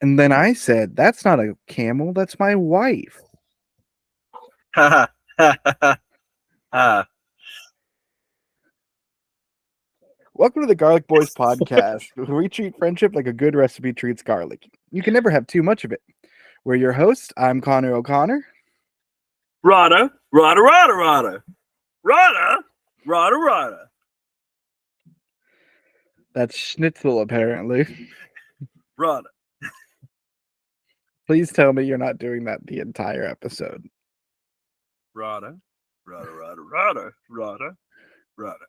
And then I said, that's not a camel, that's my wife. Ha ha ha ha. Welcome to the Garlic Boys podcast, where we treat friendship like a good recipe treats garlic. You can never have too much of it. We're your hosts. I'm Connor O'Connor. Rada, rada, rada, rada. Rada, rada, rada. That's Schnitzel, apparently. Rada. Please tell me you're not doing that the entire episode. Rada, rada, rada, rada, rada, rada.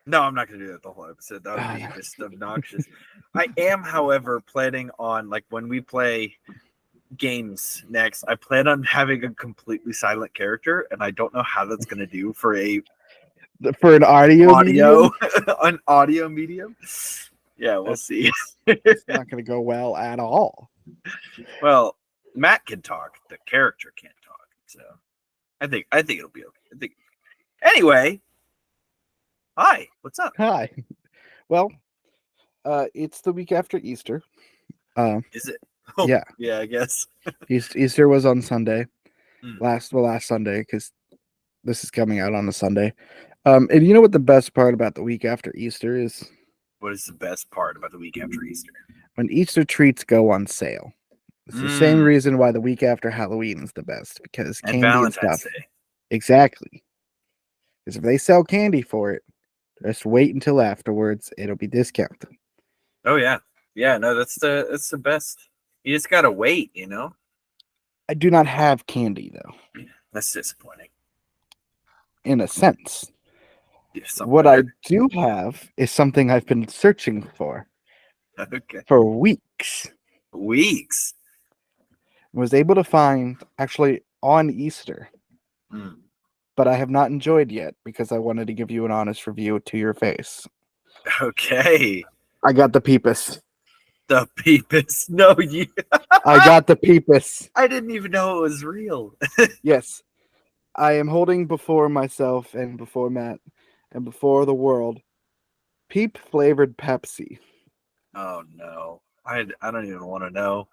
No, I'm not going to do that the whole episode. That would be just obnoxious. I am, however, planning on, like, when we play games next, I plan on having a completely silent character, and I don't know how that's going to do for an audio medium? An audio medium. Yeah, we'll see. It's not going to go well at all. Well, Matt can talk. The character can't talk. So I think it'll be okay. Anyway, hi. What's up? Hi. Well, it's the week after Easter. Is it? Oh, yeah. Yeah, I guess. Easter was on Sunday. Mm. Last Sunday, because this is coming out on a Sunday. And you know what the best part about the week after Easter is? What is the best part about the week after Easter? When Easter treats go on sale. It's the same reason why the week after Halloween is the best, because And candy Valentine's and stuff. Day. Exactly. Because if they sell candy for it, just wait until afterwards. It'll be discounted. Oh yeah. Yeah, no, that's the best. You just gotta wait, you know? I do not have candy, though. That's disappointing. In a sense. What better. I do have is something I've been searching for. Okay. For weeks. Weeks. Was able to find actually on Easter. But I have not enjoyed yet because I wanted to give you an honest review to your face. Okay. I got the Peepus. The Peepus. No, you. I got the Peepus. I didn't even know it was real. Yes. I am holding before myself and before Matt and before the world Peep flavored Pepsi. Oh no. I don't even want to know.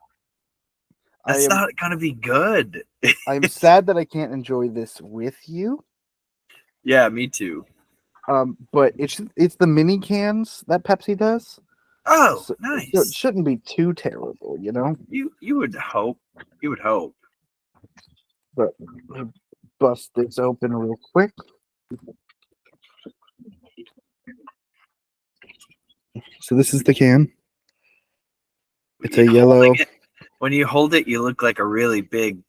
That's not gonna be good. I'm sad that I can't enjoy this with you. Yeah, me too. But it's the mini cans that Pepsi does. Oh, nice. So it shouldn't be too terrible, you know? You would hope. You would hope. But let me bust this open real quick. So this is the can. It's a yellow. When you hold it, you look like a really big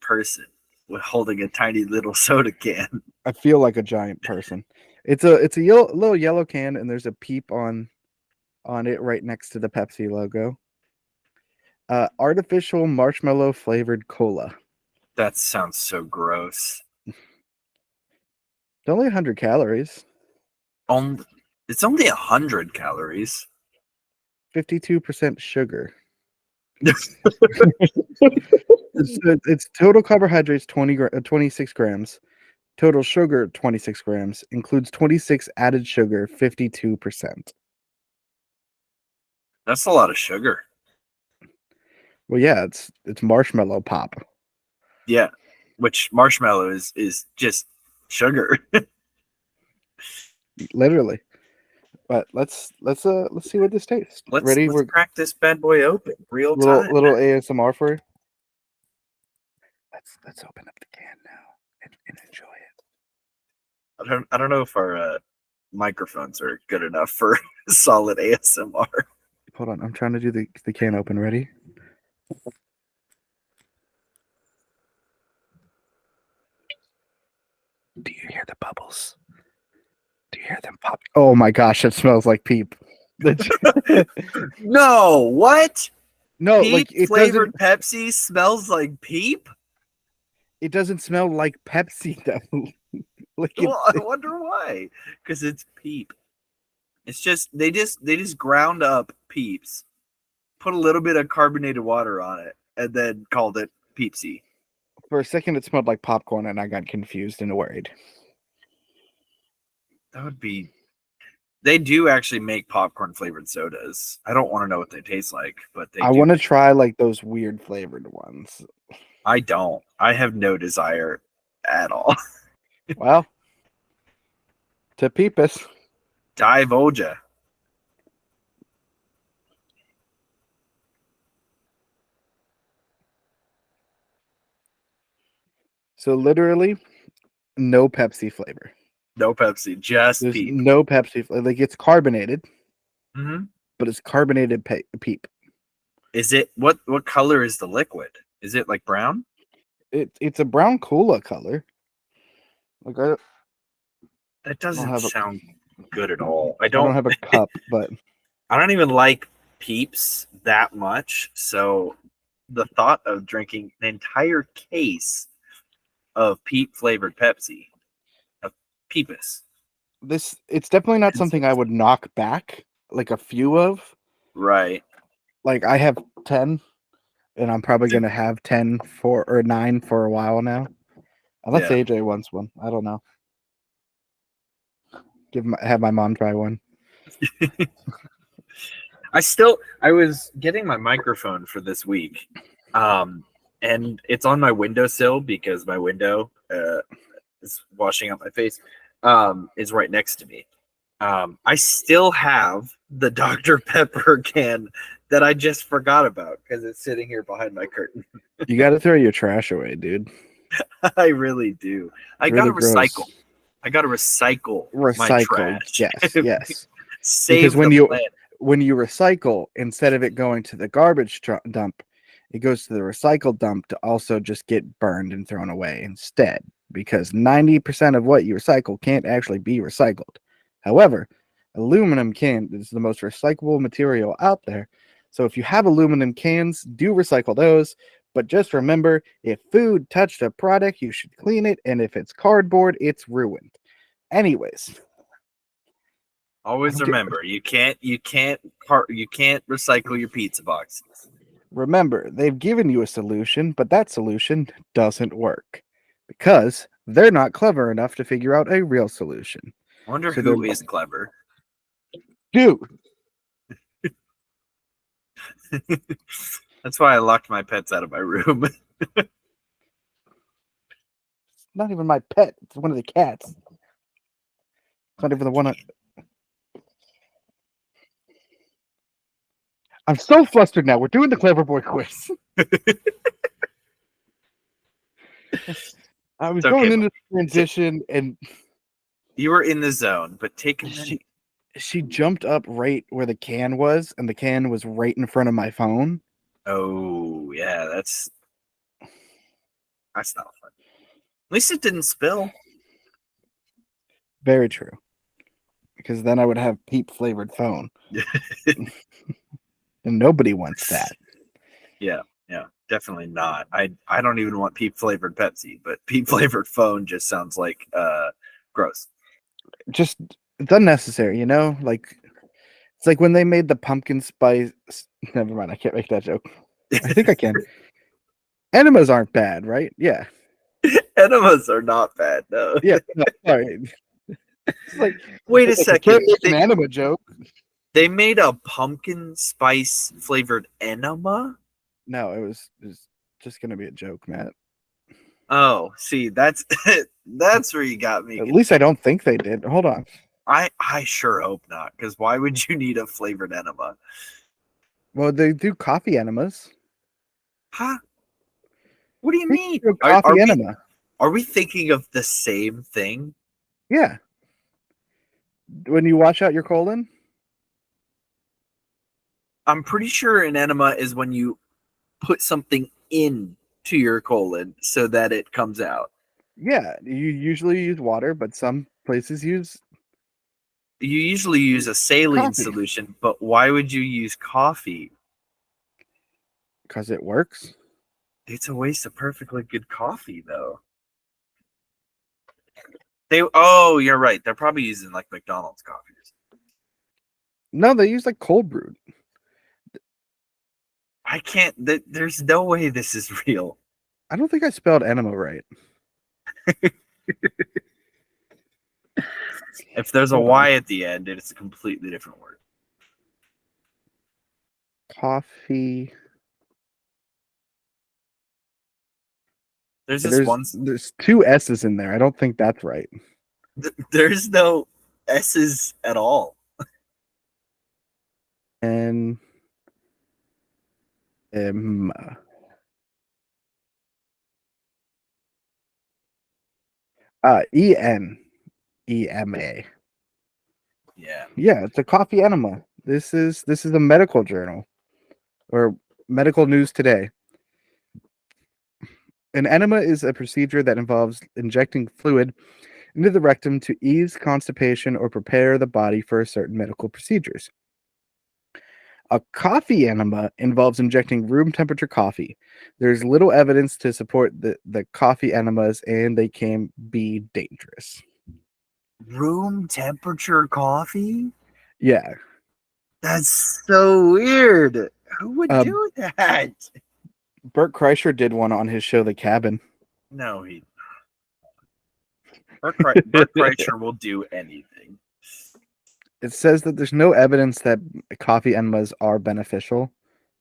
person with holding a tiny little soda can. I feel like a giant person. It's a little yellow can, and there's a peep on it right next to the Pepsi logo. Artificial marshmallow flavored cola. That sounds so gross. It's only 100 calories. It's only 100 calories. 52% sugar. It's total carbohydrates 26 grams. Total sugar 26 grams. Includes 26 added sugar, 52%. That's a lot of sugar. Well, yeah, it's marshmallow pop. Yeah, which marshmallow is just sugar. Literally. But let's see what this tastes. Ready? Let's crack this bad boy open. Real time. Little ASMR for you. Let's open up the can now and enjoy it. I don't know if our microphones are good enough for solid ASMR. Hold on, I'm trying to do the can open. Ready? Do you hear the bubbles? Do you hear them pop? Oh my gosh, it smells like Peep. No, what? No, Peep like it flavored Pepsi smells like Peep? It doesn't smell like Pepsi though. I wonder why. Because it's Peep. It's just they just ground up Peeps, put a little bit of carbonated water on it, and then called it Peepsi. For a second, it smelled like popcorn, and I got confused and worried. That would be They do actually make popcorn flavored sodas. I don't want to know what they taste like, but they I do. want to try like those weird flavored ones. I don't. I have no desire at all. Well, to Peepus. Divulge. So literally, no Pepsi flavor. No Pepsi, just There's Peep. no Pepsi flavor. Like it's carbonated, Hmm. but it's carbonated Peep. Is it what color is the liquid? Is it like brown? It's a brown cola color. Like That I don't doesn't have a sound good at all. I I don't don't have a cup, but I don't even like Peeps that much. So the thought of drinking an entire case of Peep flavored Pepsi, of Peepus. it's definitely not It's- something I would knock back like a few of. Right. Like I have 10 and I'm probably gonna have 10 for or 9 for a while now. Unless Yeah. AJ wants one. I don't know. Have my mom try one. I was getting my microphone for this week. And it's on my windowsill because my window is washing out my face. Is right next to me. I still have the Dr. Pepper can that I just forgot about because it's sitting here behind my curtain. You got to throw your trash away, dude. I really do. I It's gotta really gross. recycle. I gotta recycle my Recycle. trash. Yes, yes. Save Because when the planet. when you recycle, instead of it going to the garbage dump, it goes to the recycle dump to also just get burned and thrown away instead. Because 90% of what you recycle can't actually be recycled. However, aluminum can is the most recyclable material out there. So if you have aluminum cans, do recycle those. But just remember, if food touched a product, you should clean it. And if it's cardboard, it's ruined. Anyways. Always remember, you can't recycle your pizza boxes. Remember, they've given you a solution, but that solution doesn't work because they're not clever enough to figure out a real solution. I wonder So who is clever. Dude, That's why I locked my pets out of my room. not even my pet. It's one of the cats. It's not even the one. I'm so flustered now. We're doing the Clever Boy quiz. I was It's going okay, into the transition and you were in the zone, but take a minute. she jumped up right where the can was, and the can was right in front of my phone. Oh yeah, that's not fun. At least it didn't spill. Very true. Because then I would have peep flavored phone. And nobody wants that. Yeah, definitely not. I don't even want peep flavored Pepsi, but peep flavored phone just sounds like gross. Just it's unnecessary, you know? Like it's like when they made the pumpkin spice. Never mind, I can't make that joke. I think I can. Enemas aren't bad, right? Yeah. Enemas are not bad, no. Yeah. No, sorry. It's like Wait a I can't second. make an enema joke. They made a pumpkin spice flavored enema? No, it was just gonna be a joke, Matt. Oh, see, that's that's where you got me. At least I don't think they did. Hold on. I sure hope not, because why would you need a flavored enema? Well, they do coffee enemas. Huh? What do you They mean? do a coffee enema. Are we thinking of the same thing? Yeah. When you wash out your colon? I'm pretty sure an enema is when you put something in to your colon so that it comes out. Yeah. You usually use water, but some places use You usually use a saline coffee. solution, but why would you use coffee? Because it works. It's a waste of perfectly good coffee, though. You're right. They're probably using like McDonald's coffees. No, they use like cold brewed. I can't. There's no way this is real. I don't think I spelled enema right. If there's a Hold on. Y at the end, it's a completely different word. Coffee. There's this There's one. there's two S's in there. I don't think that's right. There's no S's at all. And ENEMA. Yeah. Yeah, it's a coffee enema. This is a medical journal or medical news today. An enema is a procedure that involves injecting fluid into the rectum to ease constipation or prepare the body for certain medical procedures. A coffee enema involves injecting room temperature coffee. There's little evidence to support the coffee enemas, and they can be dangerous. Room temperature coffee? Yeah. That's so weird. Who would Uh, do that? Bert Kreischer did one on his show, The Cabin. No, Bert Kreischer will do anything. It says that there's no evidence that coffee enemas are beneficial.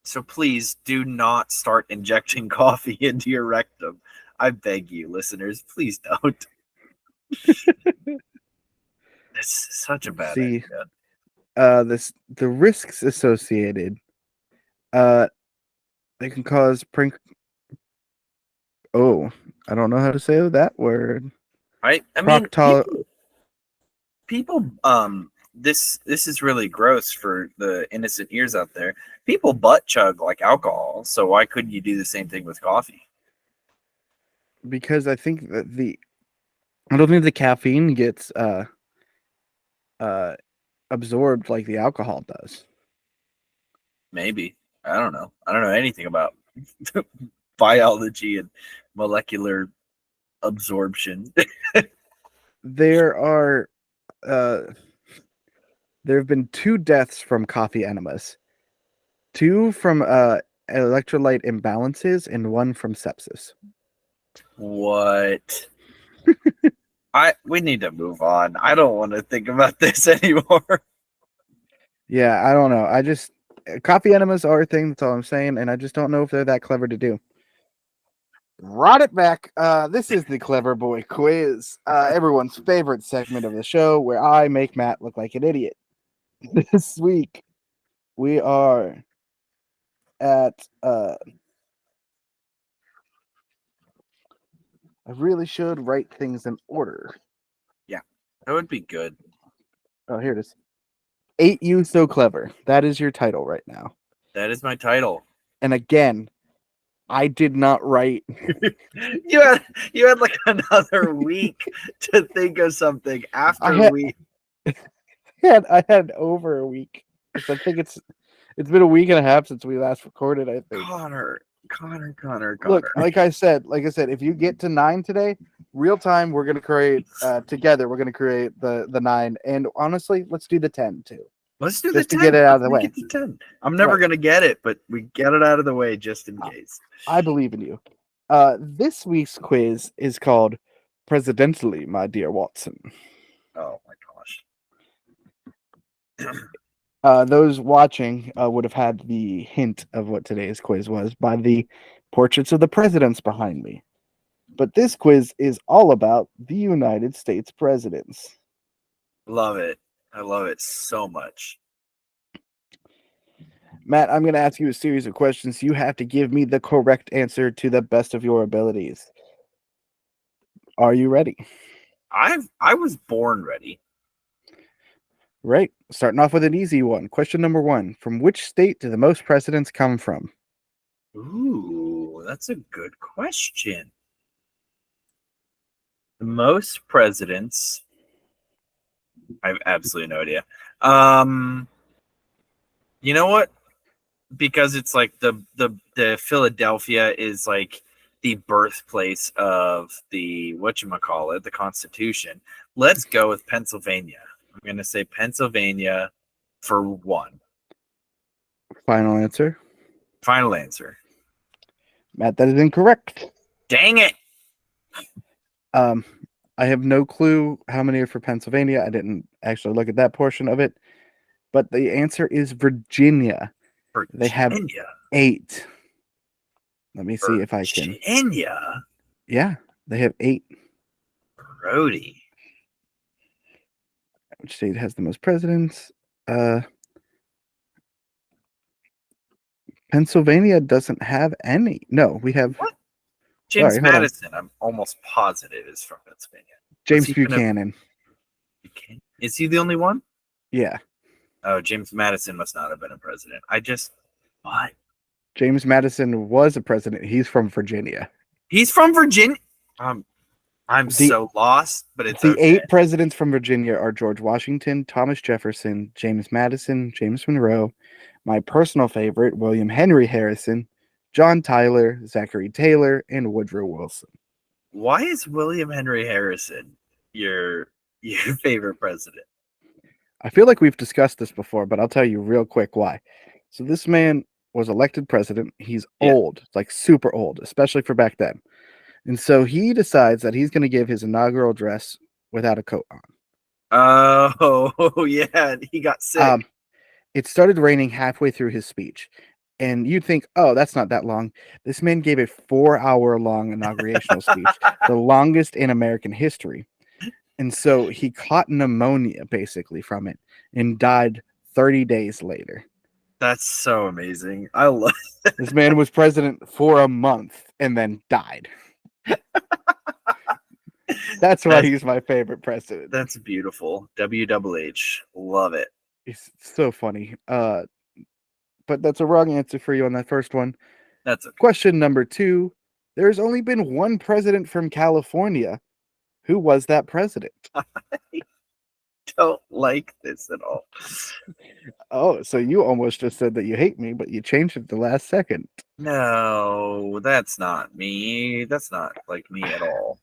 So please do not start injecting coffee into your rectum. I beg you, listeners, please don't. It's such a bad See, idea. the risks associated. They can cause Oh, I don't know how to say that word. I mean, people this is really gross for the innocent ears out there. People butt chug like alcohol, so why couldn't you do the same thing with coffee? Because I think that I don't think the caffeine gets absorbed like the alcohol does. Maybe. I don't know. I don't know anything about biology and molecular absorption. There have been 2 deaths from coffee enemas. 2 from electrolyte imbalances and 1 from sepsis. What? We need to move on. I don't want to think about this anymore. Yeah, I don't know. Coffee enemas are a thing, that's all I'm saying, and I just don't know if they're that clever to do. Rot it back. This is the Clever Boy Quiz, everyone's favorite segment of the show where I make Matt look like an idiot. This week, we are at I really should write things in order. Yeah, that would be good. Oh, here it is. Ain't You So Clever. That is your title right now. That is my title. And again, I did not write. You had like another week to think of something after we. I had over a week. I think it's been a week and a half since we last recorded. I think. Connor. Look, like I said, if you get to 9 today, real time, we're gonna create together. We're gonna create the 9, and honestly, let's do the 10 too. Let's do just the 10. To get it out of the way. Get to 10. I'm never gonna get it, but we get it out of the way just in case. I believe in you. This week's quiz is called "Presidentially, My Dear Watson." Oh my gosh. Those watching would have had the hint of what today's quiz was by the portraits of the presidents behind me. But this quiz is all about the United States presidents. Love it. I love it so much. Matt, I'm going to ask you a series of questions. You have to give me the correct answer to the best of your abilities. Are you ready? I was born ready. Right. Starting off with an easy one. Question number 1. From which state do the most presidents come from? Ooh, that's a good question. The most presidents. I have absolutely no idea. You know what? Because it's like the Philadelphia is like the birthplace of the whatchamacallit, the Constitution. Let's go with Pennsylvania. I'm gonna say Pennsylvania for 1. Final answer? Final answer. Matt, that is incorrect. Dang it. I have no clue how many are for Pennsylvania. I didn't actually look at that portion of it, but the answer is Virginia. They have Virginia. 8. Let me see if I can. Virginia. Yeah, they have 8. Brody. Which state has the most presidents? Pennsylvania doesn't have any. No, we have. What? Sorry, James hold on. Madison, I'm almost positive, is from Pennsylvania. James Buchanan. Is he the only one? Yeah. Oh, James Madison must not have been a president. What? James Madison was a president. He's from Virginia. He's from Virginia? I'm The- so lost, but it's The okay. 8 presidents from Virginia are George Washington, Thomas Jefferson, James Madison, James Monroe, my personal favorite, William Henry Harrison, John Tyler, Zachary Taylor, and Woodrow Wilson. Why is William Henry Harrison your favorite president? I feel like we've discussed this before, but I'll tell you real quick why. So this man was elected president. He's old, like super old, especially for back then. And so he decides that he's going to give his inaugural address without a coat on. Oh, yeah. He got sick. It started raining halfway through his speech. And you'd think, oh, that's not that long. This man gave a 4-hour-long inaugurational speech, the longest in American history. And so he caught pneumonia, basically, from it and died 30 days later. That's so amazing. I love it. This man was president for a month and then died. That's why he's my favorite president. That's beautiful. WHH. Love it. It's so funny. But that's a wrong answer for you on that first one. That's okay. Question number 2. There's only been one president from California. Who was that president? I don't like this at all. Oh, so you almost just said that you hate me, but you changed it the last second. No, that's not me. That's not like me at all.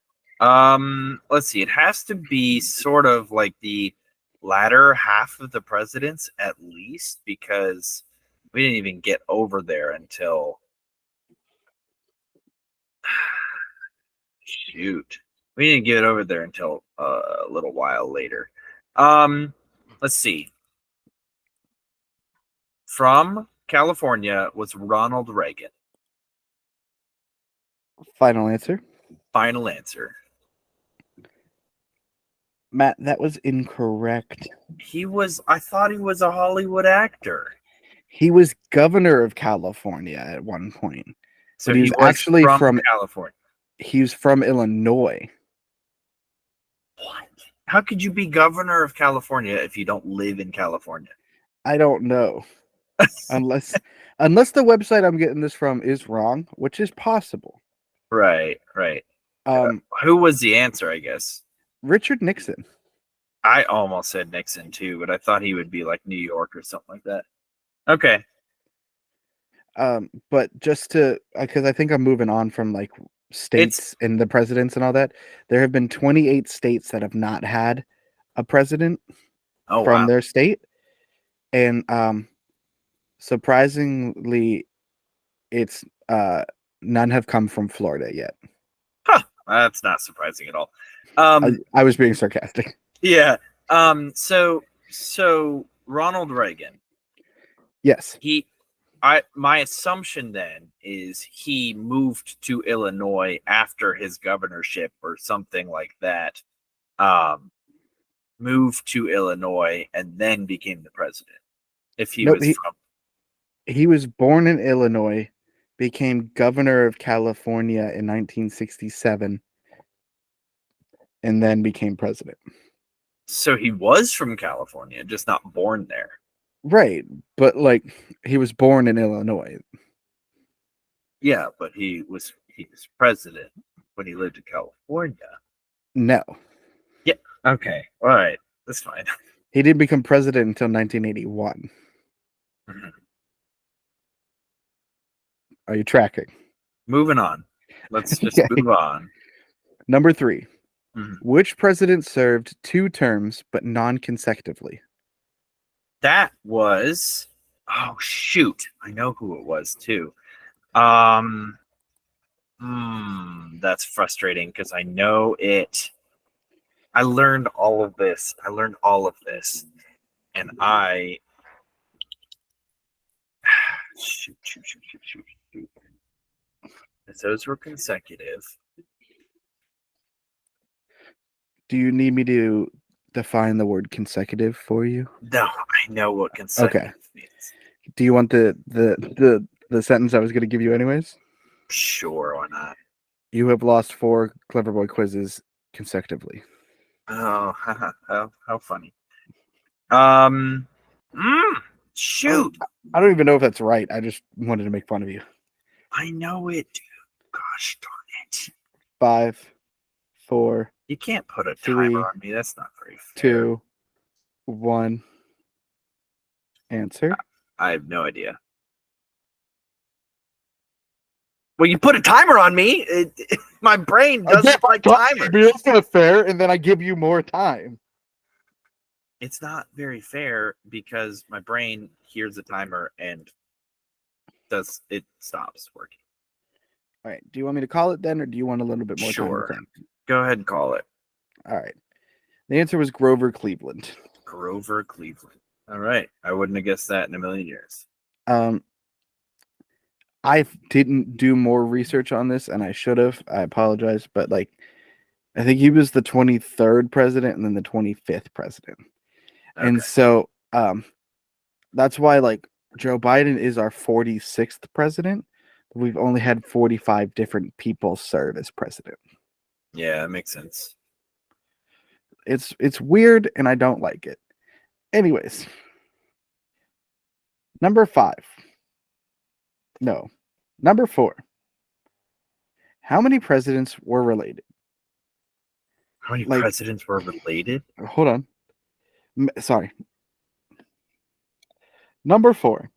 Let's see. It has to be sort of like the latter half of the presidents at least, because we didn't even get over there until shoot. We didn't get over there until a little while later. Let's see. From California was Ronald Reagan. Final answer? Final answer. Matt, that was incorrect. I thought he was a Hollywood actor. He was governor of California at one point. So he was actually from California. He was from Illinois. What? How could you be governor of California if you don't live in California? I don't know. unless the website I'm getting this from is wrong, which is possible. Right. Who was the answer, I guess? Richard Nixon. I almost said Nixon too, but I thought he would be like New York or something like that. Okay. But just to, because I think I'm moving on from like states and the presidents and all that. There have been 28 states that have not had a president from their state, and surprisingly, it's none have come from Florida yet. Huh. That's not surprising at all. I was being sarcastic. Yeah. So Ronald Reagan. Yes. My assumption then is he moved to Illinois after his governorship or something like that. Moved to Illinois and then became the president. If he was born in Illinois, became governor of California in 1967, and then became president. So he was from California, just not born there. Right, but like he was born in Illinois. Yeah, but he was president when he lived in California. No. Yeah. Okay. All right. That's fine. He didn't become president until 1981. Mm-hmm. Are you tracking? Moving on. Let's just move on. Number 3. Mm-hmm. Which president served 2 terms but non-consecutively? That was, oh shoot, I know who it was too. That's frustrating because I know it. I learned all of this. And I shoot. As those were consecutive. Do you need me to define the word consecutive for you? No, I know what consecutive means. Do you want the sentence I was going to give you anyways? Sure, why not? You have lost 4 Clever Boy quizzes consecutively. Oh, how funny. Um, shoot. I don't even know if that's right. I just wanted to make fun of you. I know it, dude. Gosh darn it. 5, 4, You can't put a 3, timer on me. That's not very fair. 2, 1. Answer. I have no idea. Well, you put a timer on me. My brain doesn't like timers. It's not fair, and then I give you more time. It's not very fair because my brain hears the timer and it stops working. All right. Do you want me to call it then, or do you want a little bit more time to think? Go ahead and call it. All right. The answer was Grover Cleveland. Grover Cleveland. All right. I wouldn't have guessed that in a million years. I didn't do more research on this, and I should have. I apologize, but I think he was the 23rd president and then the 25th president. Okay. And so that's why Joe Biden is our 46th president. We've only had 45 different people serve as president. Yeah, that makes sense. It's weird, and I don't like it. Anyways, number 4. How many presidents were related? How many presidents were related? Hold on. Sorry. Number 4.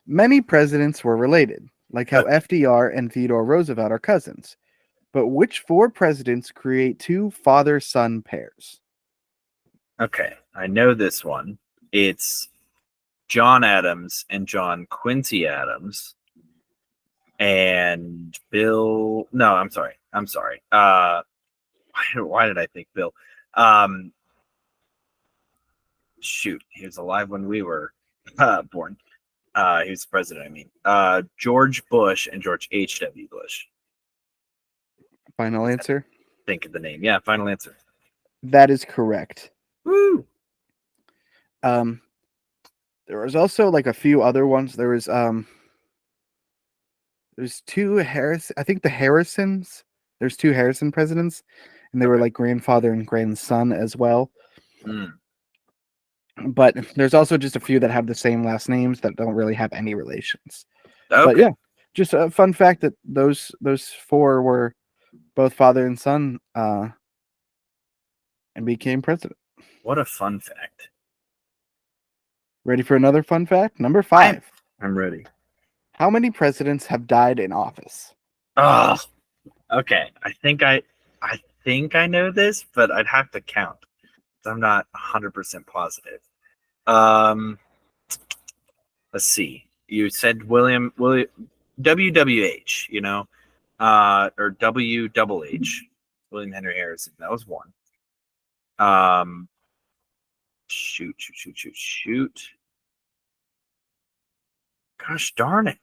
Many presidents were related, like how FDR and Theodore Roosevelt are cousins. But which 4 presidents create 2 father-son pairs? Okay, I know this one. It's John Adams and John Quincy Adams. And Bill. No, I'm sorry. Why did I think Bill? Shoot, he was alive when we were born. He was the president. I mean, George Bush and George H.W. Bush. Final answer? Think of the name. Yeah, final answer. That is correct. Woo! There was also a few other ones. There's 2 Harris. I think the Harrisons. There's 2 Harrison presidents, and they were grandfather and grandson as well. But there's also just a few that have the same last names that don't really have any relations. Okay. But yeah, just a fun fact that those 4 were both father and son and became president. What a fun fact. Ready for another fun fact? Number 5. I'm ready. How many presidents have died in office? Oh, okay. I think I know this, but I'd have to count. I'm not 100% positive. Let's see. You said William WWH, or WHH, William Henry Harrison. That was 1. Shoot. Gosh darn it.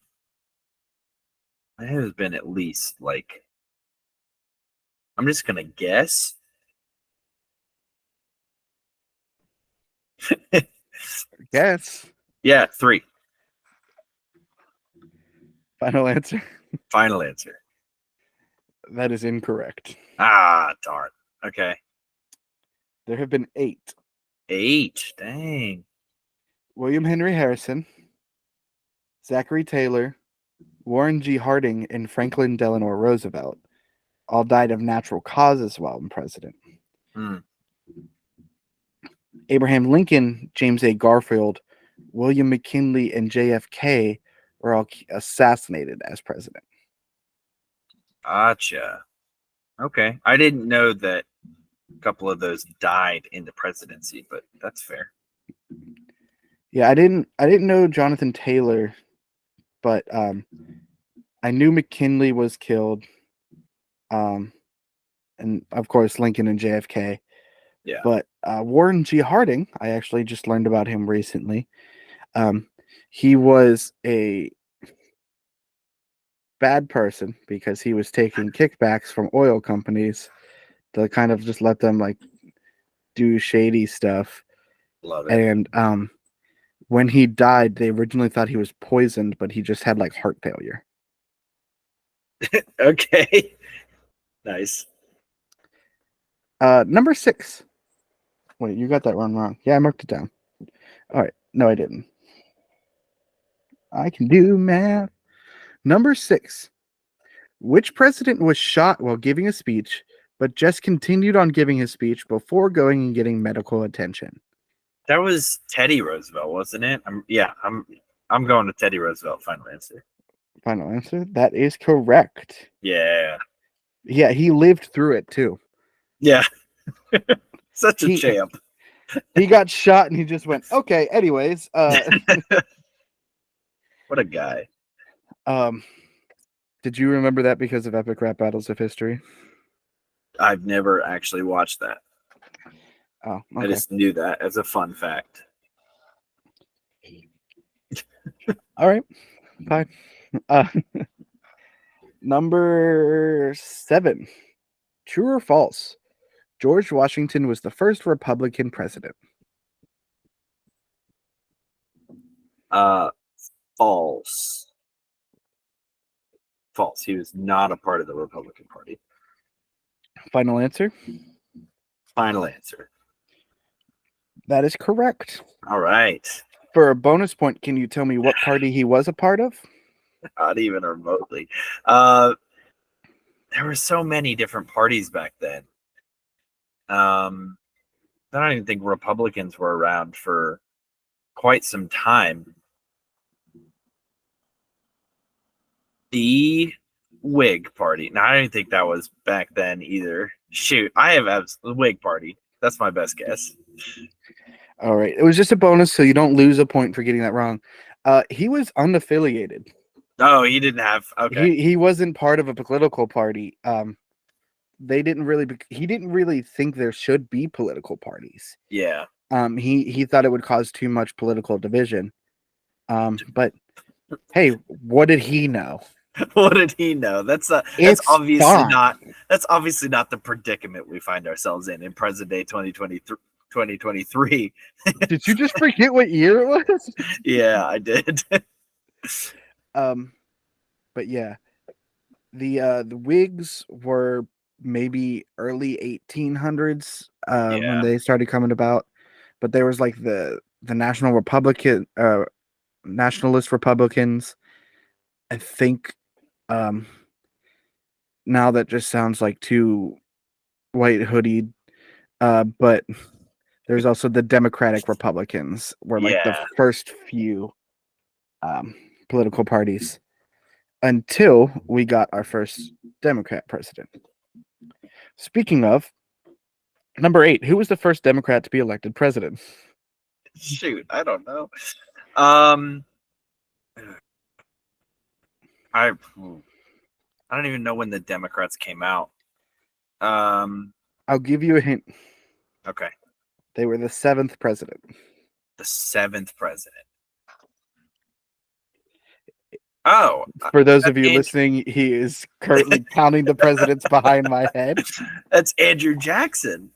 It has been at least I'm just gonna guess. Guess. Yeah, 3. Final answer. Final answer. That is incorrect. Ah, darn. Okay. There have been 8. 8. Dang. William Henry Harrison, Zachary Taylor, Warren G. Harding, and Franklin Delano Roosevelt all died of natural causes while president. Abraham Lincoln, James A. Garfield, William McKinley, and JFK were all assassinated as president. Gotcha. Okay. I didn't know that a couple of those died in the presidency, but that's fair. Yeah, I didn't know Jonathan Taylor, but I knew McKinley was killed. And of course Lincoln and JFK. Yeah. But Warren G. Harding, I actually just learned about him recently. He was a bad person because he was taking kickbacks from oil companies to kind of just let them like do shady stuff. Love it. And when he died, they originally thought he was poisoned, but he just had like heart failure. Okay. Nice. Number 6. Wait, you got that one wrong. Yeah, I marked it down. All right. No, I didn't. I can do math. Number 6. Which president was shot while giving a speech, but just continued on giving his speech before going and getting medical attention? That was Teddy Roosevelt, wasn't it? I'm going to Teddy Roosevelt. Final answer. Final answer? That is correct. Yeah. Yeah, he lived through it too. Yeah. Such a He champ. he got shot and he just went, okay, anyways. What a guy. Did you remember that because of Epic Rap Battles of History? I've never actually watched that. Oh, okay. I just knew that as a fun fact. All right, fine. Number 7. True or false? George Washington was the first Republican president. False. False. He was not a part of the Republican Party. Final answer? Final answer. That is correct. All right. For a bonus point, can you tell me what party he was a part of? Not even remotely. There were so many different parties back then. I don't even think Republicans were around for quite some time. The Whig Party. Now, I don't think that was back then either. Shoot, I have the Whig Party. That's my best guess. All right. It was just a bonus, so you don't lose a point for getting that wrong. He was unaffiliated. Oh, he didn't have. Okay. He wasn't part of a political party. They didn't really. He didn't really think there should be political parties. Yeah. He thought it would cause too much political division. But hey, what did he know? What did he know? That's obviously not. That's obviously not the predicament we find ourselves in present day 2023. Did you just forget what year it was? Yeah, I did. But yeah, the Whigs were maybe early 1800s when they started coming about, but there was like the National Republican, Nationalist Republicans. I think now that just sounds like too white hoodied, but there's also the Democratic Republicans were like the first few political parties until we got our first Democrat president. Speaking of, number 8, who was the first Democrat to be elected president? Shoot, I don't know. I don't even know when the Democrats came out. I'll give you a hint. Okay. They were the 7th president. The 7th president. Oh. For those of you listening, he is currently counting the presidents behind my head. That's Andrew Jackson.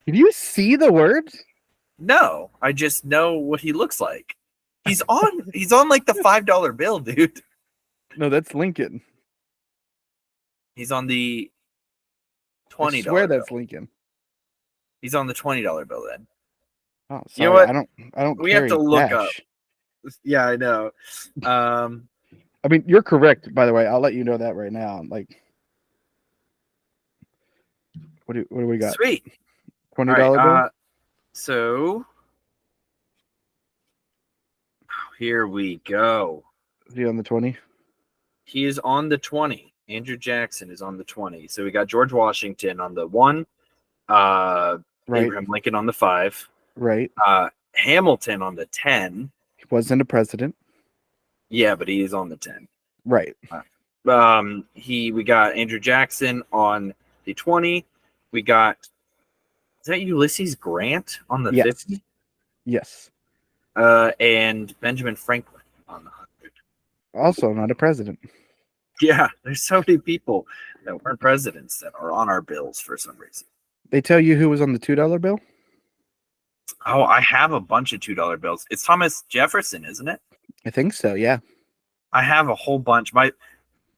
Did you see the words? No, I just know what he looks like. He's on like the $5 bill, dude. No, that's Lincoln. He's on the $20. I swear that's Lincoln. He's on the $20 bill then. Oh, sorry. You know what? I don't. We have to look cash. up. Yeah, I know. I mean, you're correct. By the way, I'll let you know that right now. Like, what do we got? Sweet. $20 bill. So here we go. Is he on the 20? He is on the 20. Andrew Jackson is on the 20. So we got George Washington on the 1. Right. Abraham Lincoln on the 5. Right. Hamilton on the 10. He wasn't a president. Yeah, but he is on the 10. Right. We got Andrew Jackson on the 20. We got, is that Ulysses Grant on the Yes. 50? Yes. And Benjamin Franklin on the 100. Also not a president. Yeah, there's so many people that weren't presidents that are on our bills for some reason. They tell you who was on the $2 bill? Oh, I have a bunch of $2 bills. It's Thomas Jefferson, isn't it? I think so, yeah. I have a whole bunch.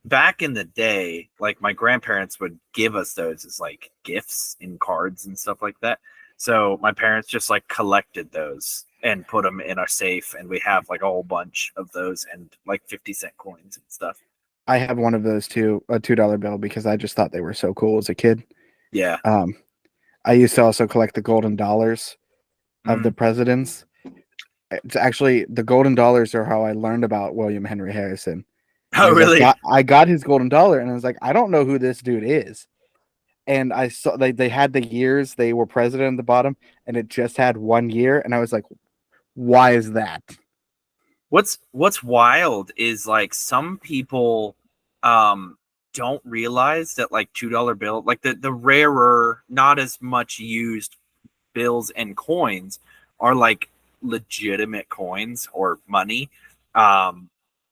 Back in the day, like my grandparents would give us those as like gifts in cards and stuff like that. So my parents just like collected those and put them in our safe, and we have like a whole bunch of those and like 50-cent coins and stuff. I have one of those too, a $2 bill, because I just thought they were so cool as a kid. Yeah. I used to also collect the golden dollars of the presidents. It's actually, the golden dollars are how I learned about William Henry Harrison. Oh, really? I got his golden dollar, and I was like, I don't know who this dude is. And I saw they had the years they were president at the bottom, and it just had 1 year, and I was like, why is that? What's wild is like some people don't realize that like $2 bill, like the rarer, not as much used bills and coins are like legitimate coins or money.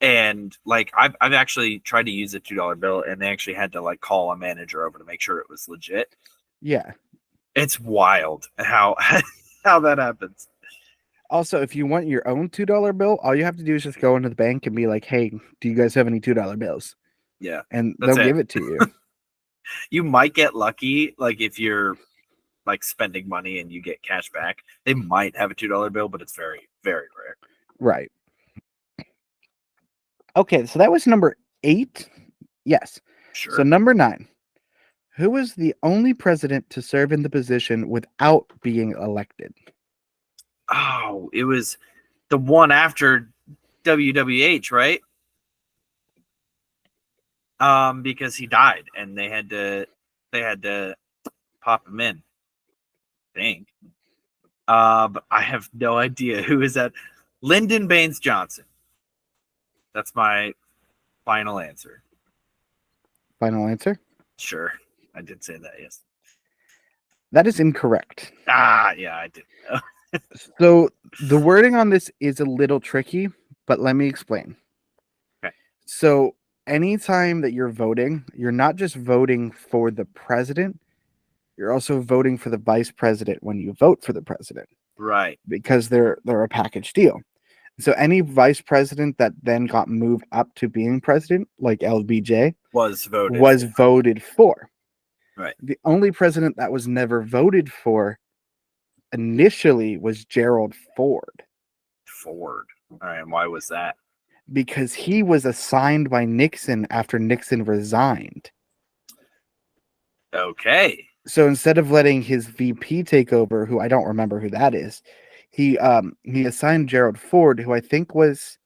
And like I've actually tried to use a $2 bill, and they actually had to like call a manager over to make sure it was legit. Yeah. It's wild how how that happens. Also, if you want your own $2 bill, all you have to do is just go into the bank and be like, hey, do you guys have any $2 bills? Yeah. And they'll give it to you. You might get lucky, like if you're like spending money and you get cash back. They might have a $2 bill, but it's very, very rare. Right. Okay, so that was number 8. Yes. Sure. So number 9. Who was the only president to serve in the position without being elected? Oh, it was the one after WWH, right? Because he died and they had to pop him in. I think. But I have no idea who is that. Lyndon Baines Johnson. That's my final answer. Final answer? Sure. I did say that, yes. That is incorrect. Yeah, I did know. So the wording on this is a little tricky, but let me explain. Okay. So anytime that you're voting, you're not just voting for the president, you're also voting for the vice president when you vote for the president. Right. Because they're a package deal. So any vice president that then got moved up to being president, like LBJ, was voted for. Right. The only president that was never voted for initially was Gerald Ford. All right, and why was that? Because he was assigned by Nixon after Nixon resigned. Okay. So instead of letting his VP take over, who I don't remember who that is, he assigned Gerald Ford, who I think was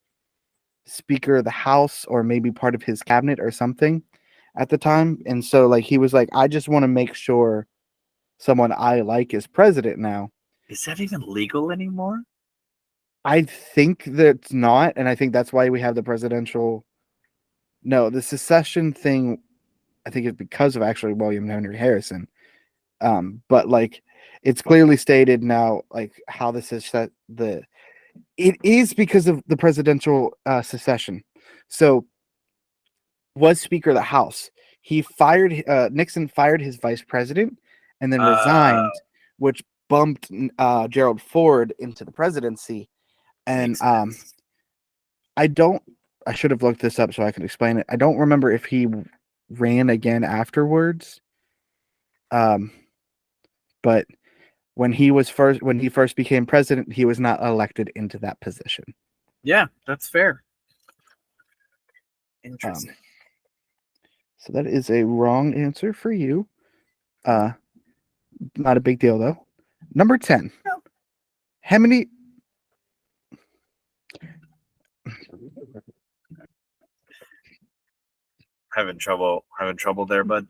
Speaker of the House or maybe part of his cabinet or something at the time. And so like he was like, I just want to make sure someone I like is president now. Is that even legal anymore? I think that's not, and I think that's why we have the presidential. No, the secession thing, I think it's because of actually William Henry Harrison. But like, it's clearly stated now, like how this is set. It is because of the presidential secession. So, was Speaker of the House. He fired Nixon fired his vice president, and then resigned, which bumped Gerald Ford into the presidency. And I should have looked this up so I could explain it. I don't remember if he ran again afterwards. But when he first became president, he was not elected into that position. Yeah, that's fair. Interesting. So that is a wrong answer for you. Not a big deal though. Number 10. How many? Having trouble there, bud.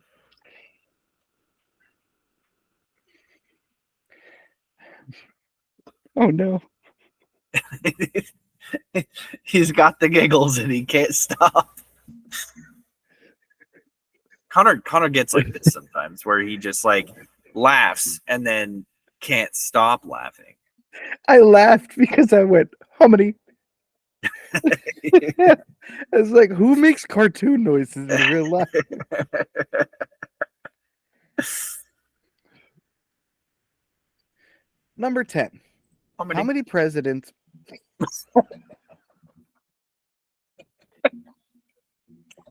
Oh no. He's got the giggles and he can't stop. Connor gets like this sometimes where he just like laughs and then can't stop laughing. I laughed because I went, how many? It's like, who makes cartoon noises in real life? Number 10. How many presidents?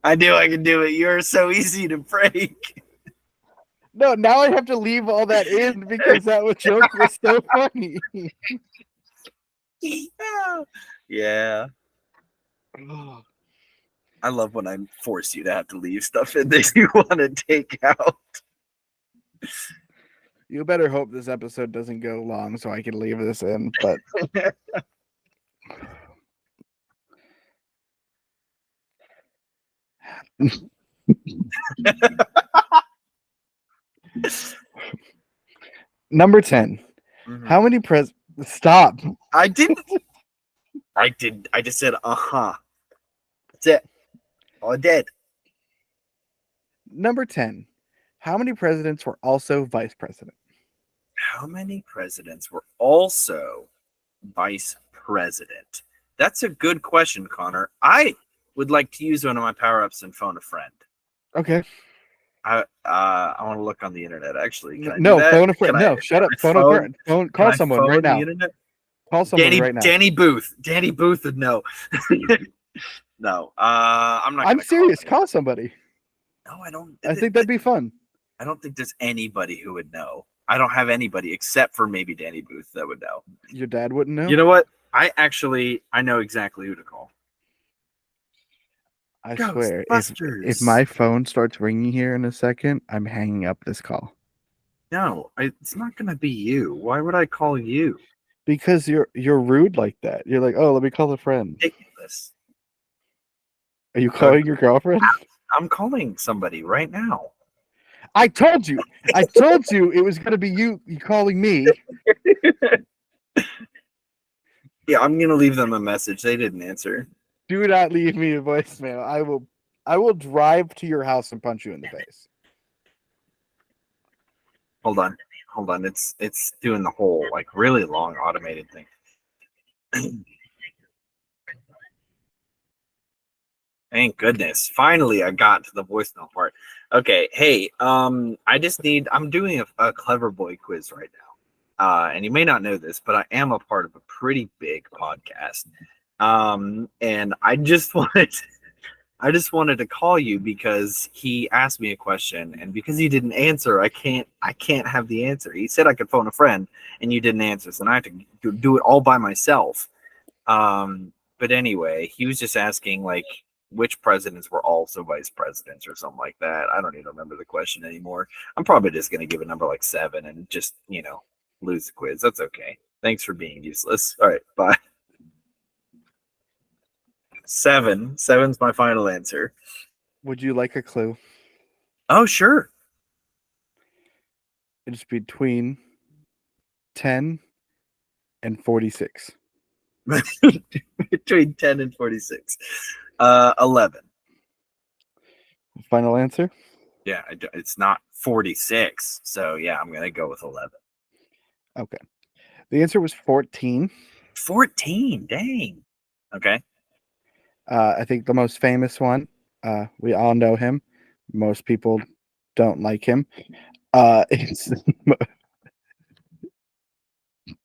I knew I could do it. You're so easy to break. No, now I have to leave all that in because that joke was so funny. Yeah. I love when I force you to have to leave stuff in that you want to take out. You better hope this episode doesn't go long so I can leave this in, but Number 10. Mm-hmm. How many Stop. I didn't. I did. I just said, uh-huh. That's it. All I did. Number 10. How many presidents were also vice president? How many presidents were also vice president? That's a good question, Connor. I would like to use one of my power-ups and phone a friend. Okay. I want to look on the internet, actually. Can I no, do that? phone a friend. No, shut up. Phone a friend. Call someone right now. Call someone right now. Danny Booth. Danny Booth would know. No, I'm not. I'm serious. Call somebody. No, I don't. I think that'd be fun. I don't think there's anybody who would know. I don't have anybody except for maybe Danny Booth that would know. Your dad wouldn't know? You know what? I know exactly who to call. I swear, if my phone starts ringing here in a second, I'm hanging up this call. No, it's not going to be you. Why would I call you? Because you're rude like that. You're like, oh, let me call a friend. Ridiculous. Are you calling your girlfriend? I'm calling somebody right now. I told you it was going to be you calling me. Yeah, I'm going to leave them a message. They didn't answer. Do not leave me a voicemail. I will drive to your house and punch you in the face. Hold on. It's doing the whole like really long automated thing. Thank goodness. Finally, I got to the voicemail part. Okay. Hey, I'm doing a Clever Boy quiz right now. And you may not know this, but I am a part of a pretty big podcast. And I just wanted to call you because he asked me a question, and because he didn't answer, I can't have the answer. He said I could phone a friend, and you didn't answer, so I have to do it all by myself. But anyway, he was just asking like which presidents were also vice presidents or something like that. I don't even remember the question anymore. I'm probably just gonna give a number like 7 and just lose the quiz. That's okay. Thanks for being useless. All right, bye. 7. 7's my final answer. Would you like a clue? Oh, sure. It's between 10 and 46. Between 10 and 46. 11. Final answer? Yeah, it's not 46. So, yeah, I'm going to go with 11. Okay. The answer was 14. 14, dang. Okay. I think the most famous one, we all know him. Most people don't like him. It's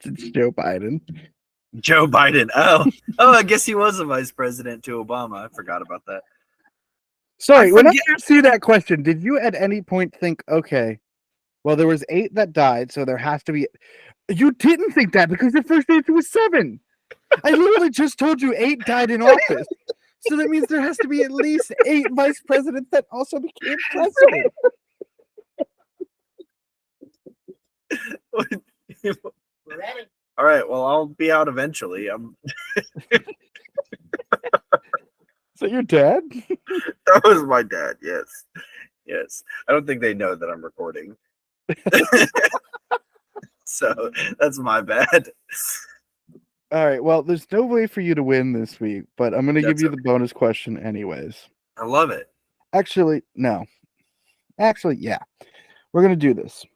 Joe Biden. Joe Biden. Oh, I guess he was a vice president to Obama. I forgot about that. Sorry, when I see that question, did you at any point think, okay, well, there was 8 that died, so there has to be... You didn't think that because the first answer was 7. I literally just told you 8 died in office. So that means there has to be at least 8 vice presidents that also became president. All right, well, I'll be out eventually. So your dad? That was my dad, yes. Yes. I don't think they know that I'm recording. So that's my bad. All right, well, there's no way for you to win this week, but I'm going to give you the bonus question anyways. I love it. Actually, no. Actually, yeah. We're going to do this.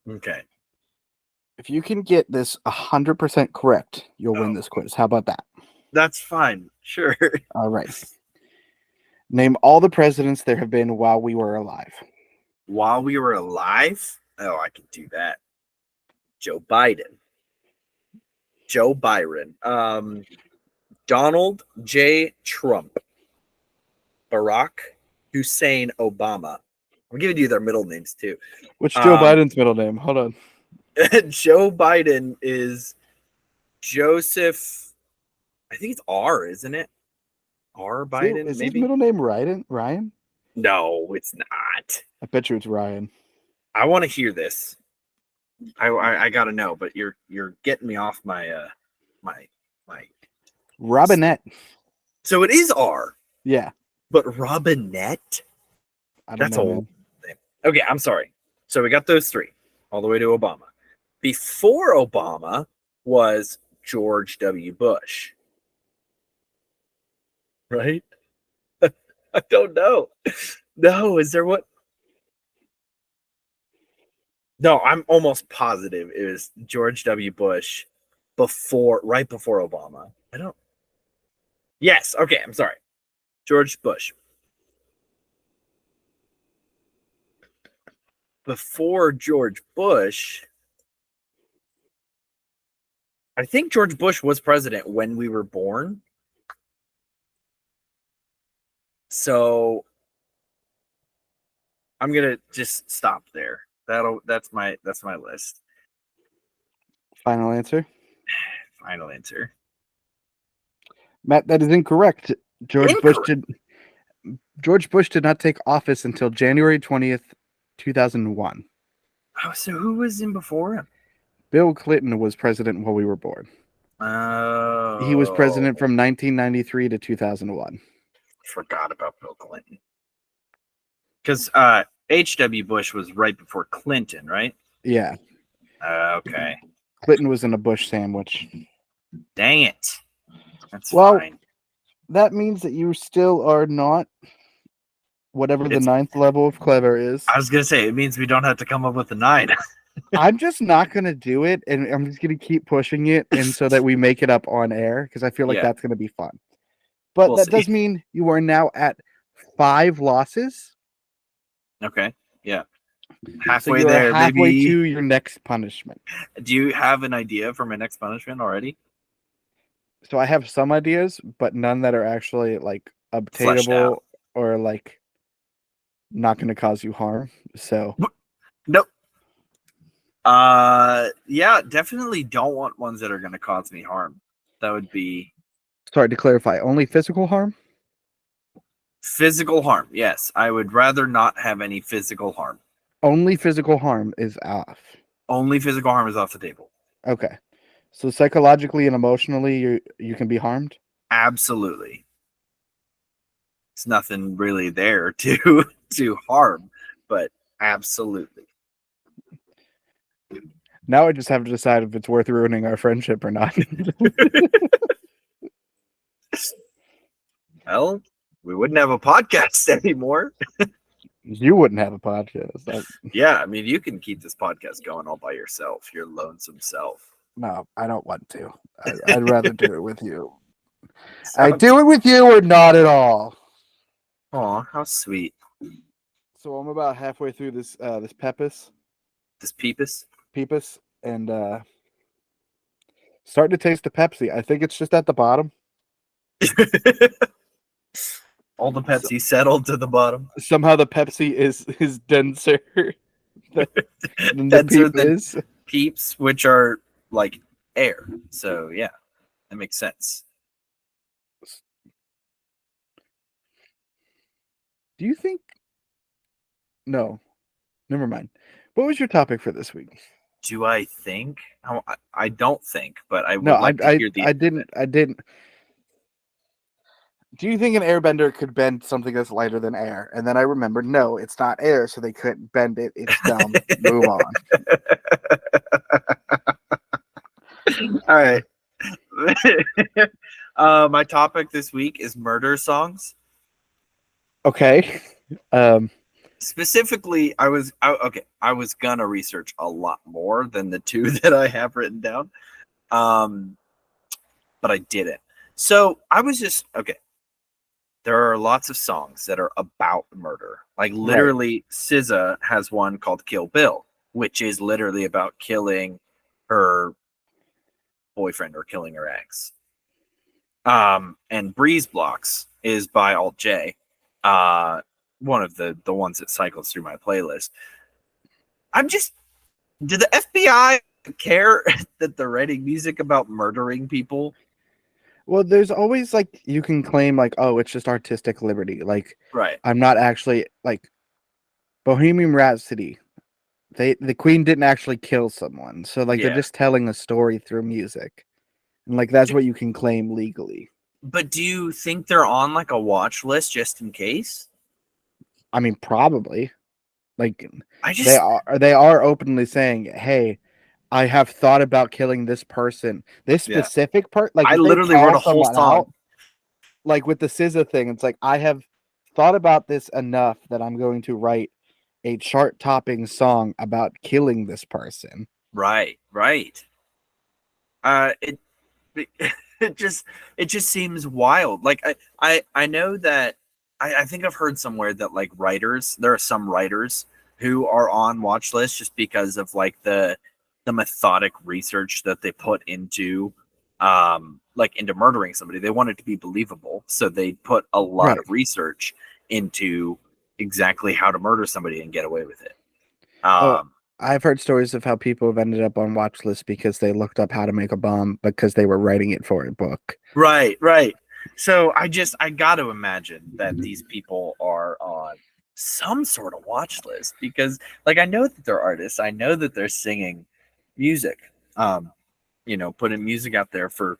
Okay. If you can get this 100% correct, you'll win Oh, this quiz. How about that? that's fine. Sure. All right. Name all the presidents there have been while we were alive. While we were alive? Oh, I can do that. Joe Biden. Joe Byron. Donald J. Trump. Barack Hussein Obama. I'm giving you their middle names too. What's Joe Biden's middle name? Hold on. Joe Biden is Joseph. I think it's R, isn't it? R Biden, Is his maybe? middle name Ryan? Ryan? No, it's not. I bet you it's Ryan. I want to hear this. I gotta know, but you're getting me off my my. Robinette. So it is R, Yeah. but Robinette. I don't That's know, a man. name. Okay, I'm sorry. So we got those three all the way to Obama. Before Obama was George W. Bush. Right? I don't know. No, is there what? No, I'm almost positive it was George W. Bush right before Obama. I don't. Yes. Okay. I'm sorry. George Bush. Before George Bush, I think George Bush was president when we were born. So I'm gonna just stop there. That's my list. Final answer. Final answer. Matt, that is incorrect. George Incorrect. Bush did not take office until January 20th, 2001. Oh, so who was in before him? Bill Clinton was president while we were born. Oh, He was president from 1993 to 2001. Forgot about Bill Clinton. Because H.W. Bush was right before Clinton, right? Yeah. Okay. Clinton was in a Bush sandwich. Dang it. That's Well, fine. that means that you still are not whatever the 9th level of clever is. I was going to say, it means we don't have to come up with a 9. I'm just not going to do it, and I'm just going to keep pushing it, and so that we make it up on air, because I feel like that's going to be fun. But that does mean you are now at 5 losses. Okay. Yeah. Halfway there, halfway to your next punishment. Do you have an idea for my next punishment already? So I have some ideas, but none that are actually like obtainable or like not going to cause you harm. So nope. Yeah, definitely don't want ones that are going to cause me harm. That would be. Sorry to clarify, only physical harm? Physical harm. Yes, I would rather not have any physical harm. Only physical harm is off. Only physical harm is off the table. Okay. So psychologically and emotionally, you can be harmed? Absolutely. It's nothing really there to harm, but absolutely. Now I just have to decide if it's worth ruining our friendship or not. Well, we wouldn't have a podcast anymore. You wouldn't have a podcast. Yeah, I mean, you can keep this podcast going all by yourself. Your lonesome self. No, I don't want to. I'd rather do it with you. I do it with you or not at all. Aw, how sweet. So I'm about halfway through this Pepis. This Peepus? Peepus, and starting to taste the Pepsi. I think it's just at the bottom. All the Pepsi settled to the bottom. Somehow the Pepsi is denser than the Peep is. Peeps, which are like air. So yeah, that makes sense. Do you think? No, never mind. What was your topic for this week? Do I think? I don't think, but I would like to hear the. I didn't. Do you think an airbender could bend something that's lighter than air? And then I remembered, no, it's not air, so they couldn't bend it. It's dumb. Move on. All right. My topic this week is murder songs. Okay. specifically, I was gonna research a lot more than the two that I have written down, um, but I didn't. So I was just okay. There are lots of songs that are about murder. Like Right. literally, SZA has one called "Kill Bill," which is literally about killing her boyfriend or killing her ex. And Breeze Blocks is by Alt J, one of the ones that cycles through my playlist. I'm just, do the FBI care that they're writing music about murdering people? Well, there's always like you can claim like, oh, it's just artistic liberty. Like Right. I'm not actually like Bohemian Rhapsody. The Queen didn't actually kill someone, so like they're Yeah. just telling a story through music, and like that's what you can claim legally. But do you think they're on like a watch list just in case? I mean, probably like I just, they are openly saying, hey, I have thought about killing this person, this yeah. specific part. Like I if they literally wrote call a whole someone out, song. like with the SZA thing, it's like I have thought about this enough that I'm going to write a chart-topping song about killing this person. Right, right. It it just it just seems wild. Like I know that I think I've heard somewhere that like writers, there are some writers who are on watch lists just because of like the methodic research that they put into like into murdering somebody. They want it to be believable, so they put a lot Right. of research into exactly how to murder somebody and get away with it. Oh, Um I've heard stories of how people have ended up on watch lists because they looked up how to make a bomb because they were writing it for a book. Right, right. So I got to imagine that these people are on some sort of watch list because like I know that they're artists. I know that they're singing music. Um, putting music out there for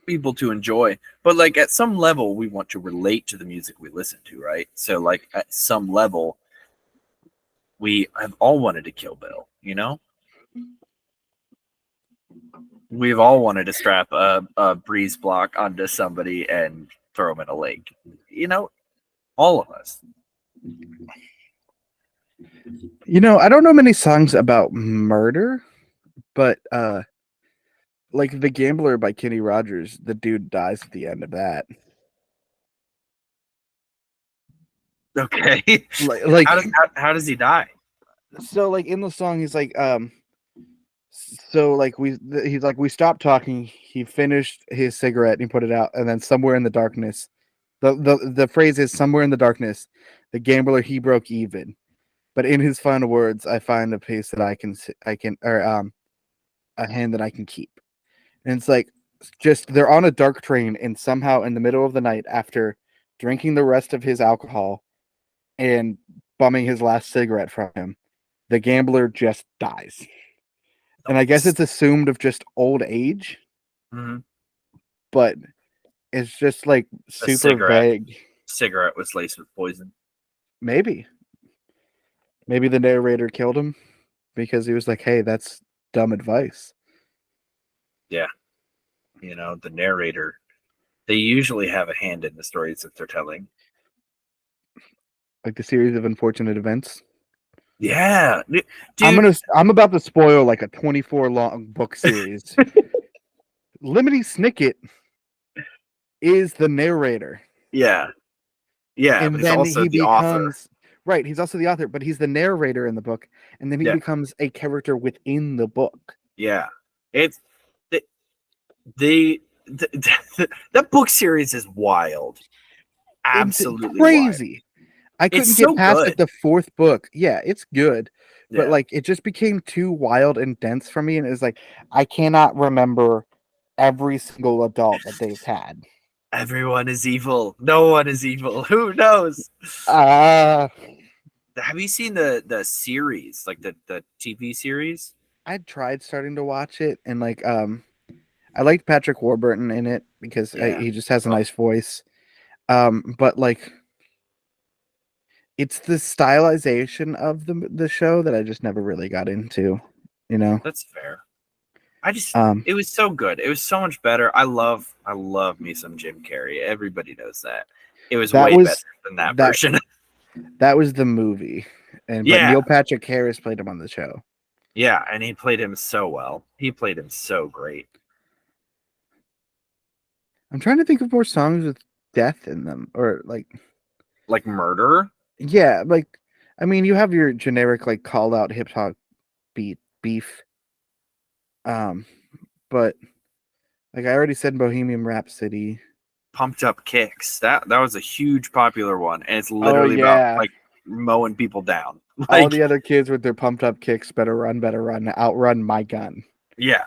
people to enjoy. But like at some level we want to relate to the music we listen to, right? So like at some level we have all wanted to kill Bill, you know? We've all wanted to strap a breeze block onto somebody and throw them in a lake. You know, all of us. I don't know many songs about murder, but like The Gambler by Kenny Rogers, the dude dies at the end of that. Okay. Like like How does he die? so like in the song he's like so like he's like we stopped talking, he finished his cigarette and he put it out, and then somewhere in the darkness, the phrase is somewhere in the darkness, the gambler he broke even. But in his final words, I find a piece that I can or a hand that I can keep. And it's like just they're on a dark train and somehow in the middle of the night after drinking the rest of his alcohol and bumming his last cigarette from him, the gambler just dies. And I guess it's assumed of just old age, Mm-hmm. but it's just like A super cigarette. vague. Cigarette was laced with poison. Maybe. Maybe the narrator killed him because he was like, hey, that's dumb advice. Yeah. The narrator. They usually have a hand in the stories that they're telling. Like the series of unfortunate events. Yeah. Dude. I'm about to spoil like a 24 long book series. Lemony Snicket is the narrator. Yeah. Yeah. But And he's then also he the author. becomes right, he's also the author, but he's the narrator in the book, and then he Yeah. becomes a character within the book. Yeah. It's the, that book series is wild. It's Absolutely wild. crazy. I It's couldn't get so past like good. the fourth book. Yeah, it's good, but Yeah. like it just became too wild and dense for me, and it's like I cannot remember every single adult that they've had. Everyone is evil. No one is evil. Who knows? Uh Have you seen the series, like the TV series? I tried starting to watch it, and like I liked Patrick Warburton in it because Yeah. he just has a Oh, nice voice. But like it's the stylization of the show that I just never really got into, you know. that's fair. Um It was so good. It was so much better. I love me some Jim Carrey. Everybody knows that. It was that way better was than that that version. That was the movie, but Yeah, Neil Patrick Harris played him on the show. yeah, and he played him so well. He played him so great. I'm trying to think of more songs with death in them, or Like Murder. yeah, I mean, you have your generic like called out hip hop beef, um, but like I already said, Bohemian Rhapsody. Pumped Up Kicks. That was a huge popular one, and it's Oh literally about yeah, like mowing people down. all Like, the other kids with their pumped up kicks, better run, outrun my gun. yeah,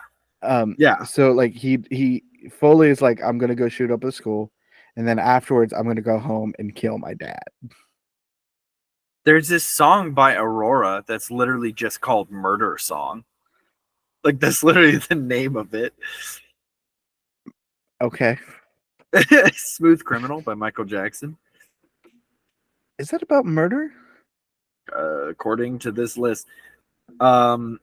yeah. So like he fully is like, I'm gonna go shoot up a school, and then afterwards I'm gonna go home and kill my dad. There's this song by Aurora that's literally just called Murder Song. Like that's literally the name of it. Okay, Smooth Criminal by Michael Jackson. is that about murder? According to this list. Um,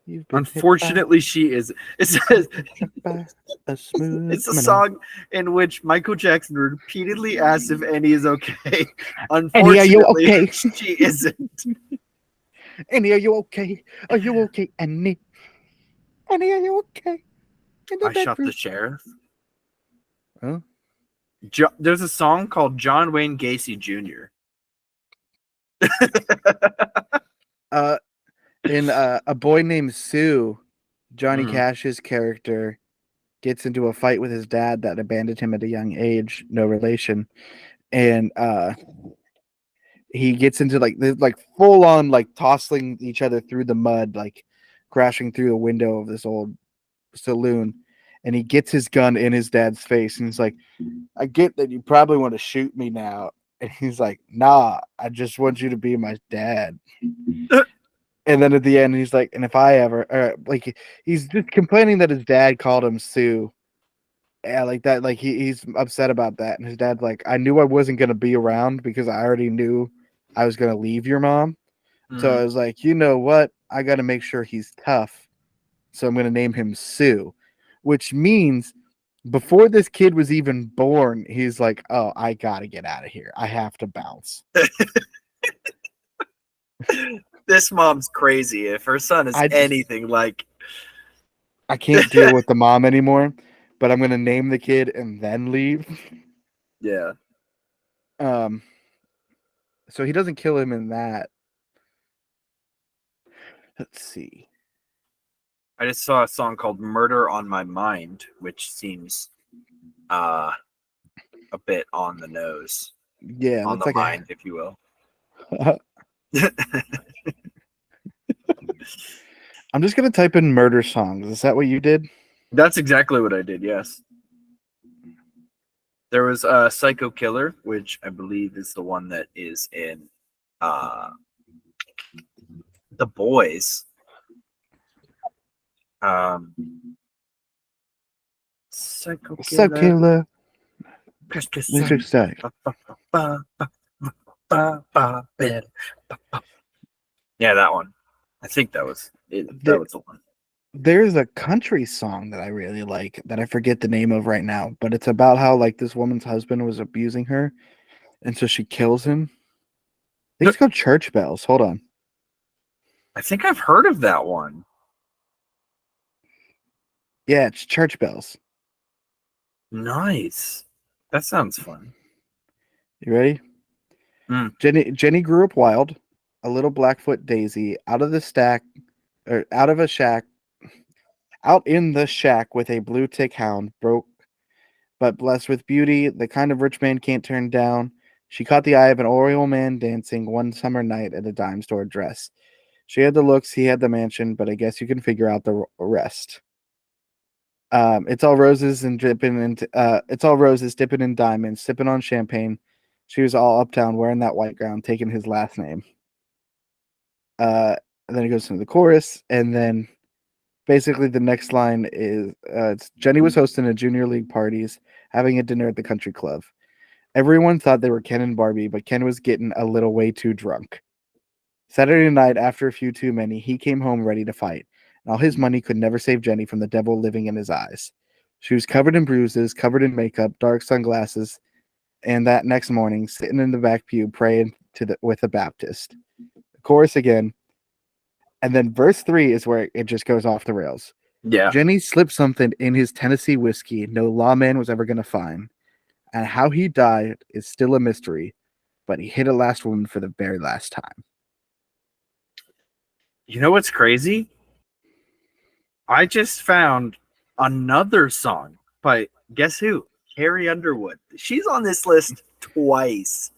You've been unfortunately, she is. It says by a smooth it's a criminal. song in which Michael Jackson repeatedly asks if Annie is okay. Annie, are you Unfortunately, okay? she isn't. Annie, are you okay? Are you okay, Annie? Annie, are you okay? In the I shot the bedroom. sheriff. Huh? There's a song called John Wayne Gacy Jr. In A Boy Named Sue, Johnny Mhm. Cash's character gets into a fight with his dad that abandoned him at a young age, no relation, and he gets into like full on like tossing each other through the mud, like crashing through the window of this old saloon, and he gets his gun in his dad's face, and he's like, "I get that you probably want to shoot me now," and he's like, "Nah, I just want you to be my dad." And then at the end, he's like, "And if I ever," he's just complaining that his dad called him Sue. Yeah, like that. Like he's upset about that, and his dad's like, "I knew I wasn't gonna be around because I already knew I was gonna leave your mom." So I Mhm. was like, "You know what? I got to make sure he's tough. So I'm gonna name him Sue," which means before this kid was even born, he's like, "Oh, I gotta get out of here. I have to bounce." This mom's crazy. If her son is I just anything like, I can't deal with the mom anymore, but I'm gonna name the kid and then leave. yeah, Um, so he doesn't kill him in that. Let's see. I just saw a song called "Murder on My Mind," which seems uh a bit on the nose, Yeah, on that's the like mind, if you will. a. I'm just gonna type in murder songs. Is that what you did? That's exactly what I did. Yes, there was a Psycho Killer, which I believe is the one that is in uh The Boys. Um, Psycho So Killer. killer. Pesticide. Music static. Ba, ba, ba, ba, ba, ba. Yeah, that one. I think that was it. That There, was the one. there's a country song that I really like that I forget the name of right now, but it's about how like this woman's husband was abusing her, and so she kills him. I think it's called Church Bells. Hold on. I think I've heard of that one. Yeah, it's Church Bells. Nice. That sounds fun. You ready? Mm. Jenny grew up wild, a little Blackfoot daisy, out of a shack, out in the shack with a blue tick hound, broke but blessed with beauty, the kind of rich man can't turn down. She caught the eye of an Oriole man dancing one summer night at a dime store dress. She had the looks, he had the mansion, but I guess you can figure out the rest. It's all roses and dripping into it's all roses dipping in diamonds, sipping on champagne. She was all uptown wearing that white gown, taking his last name. And then it goes into the chorus, and then basically the next line is it's Jenny was hosting a junior league parties, having a dinner at the country club. Everyone thought they were Ken and Barbie, but Ken was getting a little way too drunk. Saturday night, after a few too many, he came home ready to fight, and all his money could never save Jenny from the devil living in his eyes. She was covered in bruises, covered in makeup, dark sunglasses, and that next morning, sitting in the back pew praying with the Baptist. Chorus again, and then verse 3 is where it just goes off the rails. Yeah. Jenny slipped something in his Tennessee whiskey no lawman was ever going to find, and how he died is still a mystery, but he hit a last woman for the very last time. You know what's crazy? I just found another song by, guess who? Carrie Underwood. She's on this list twice.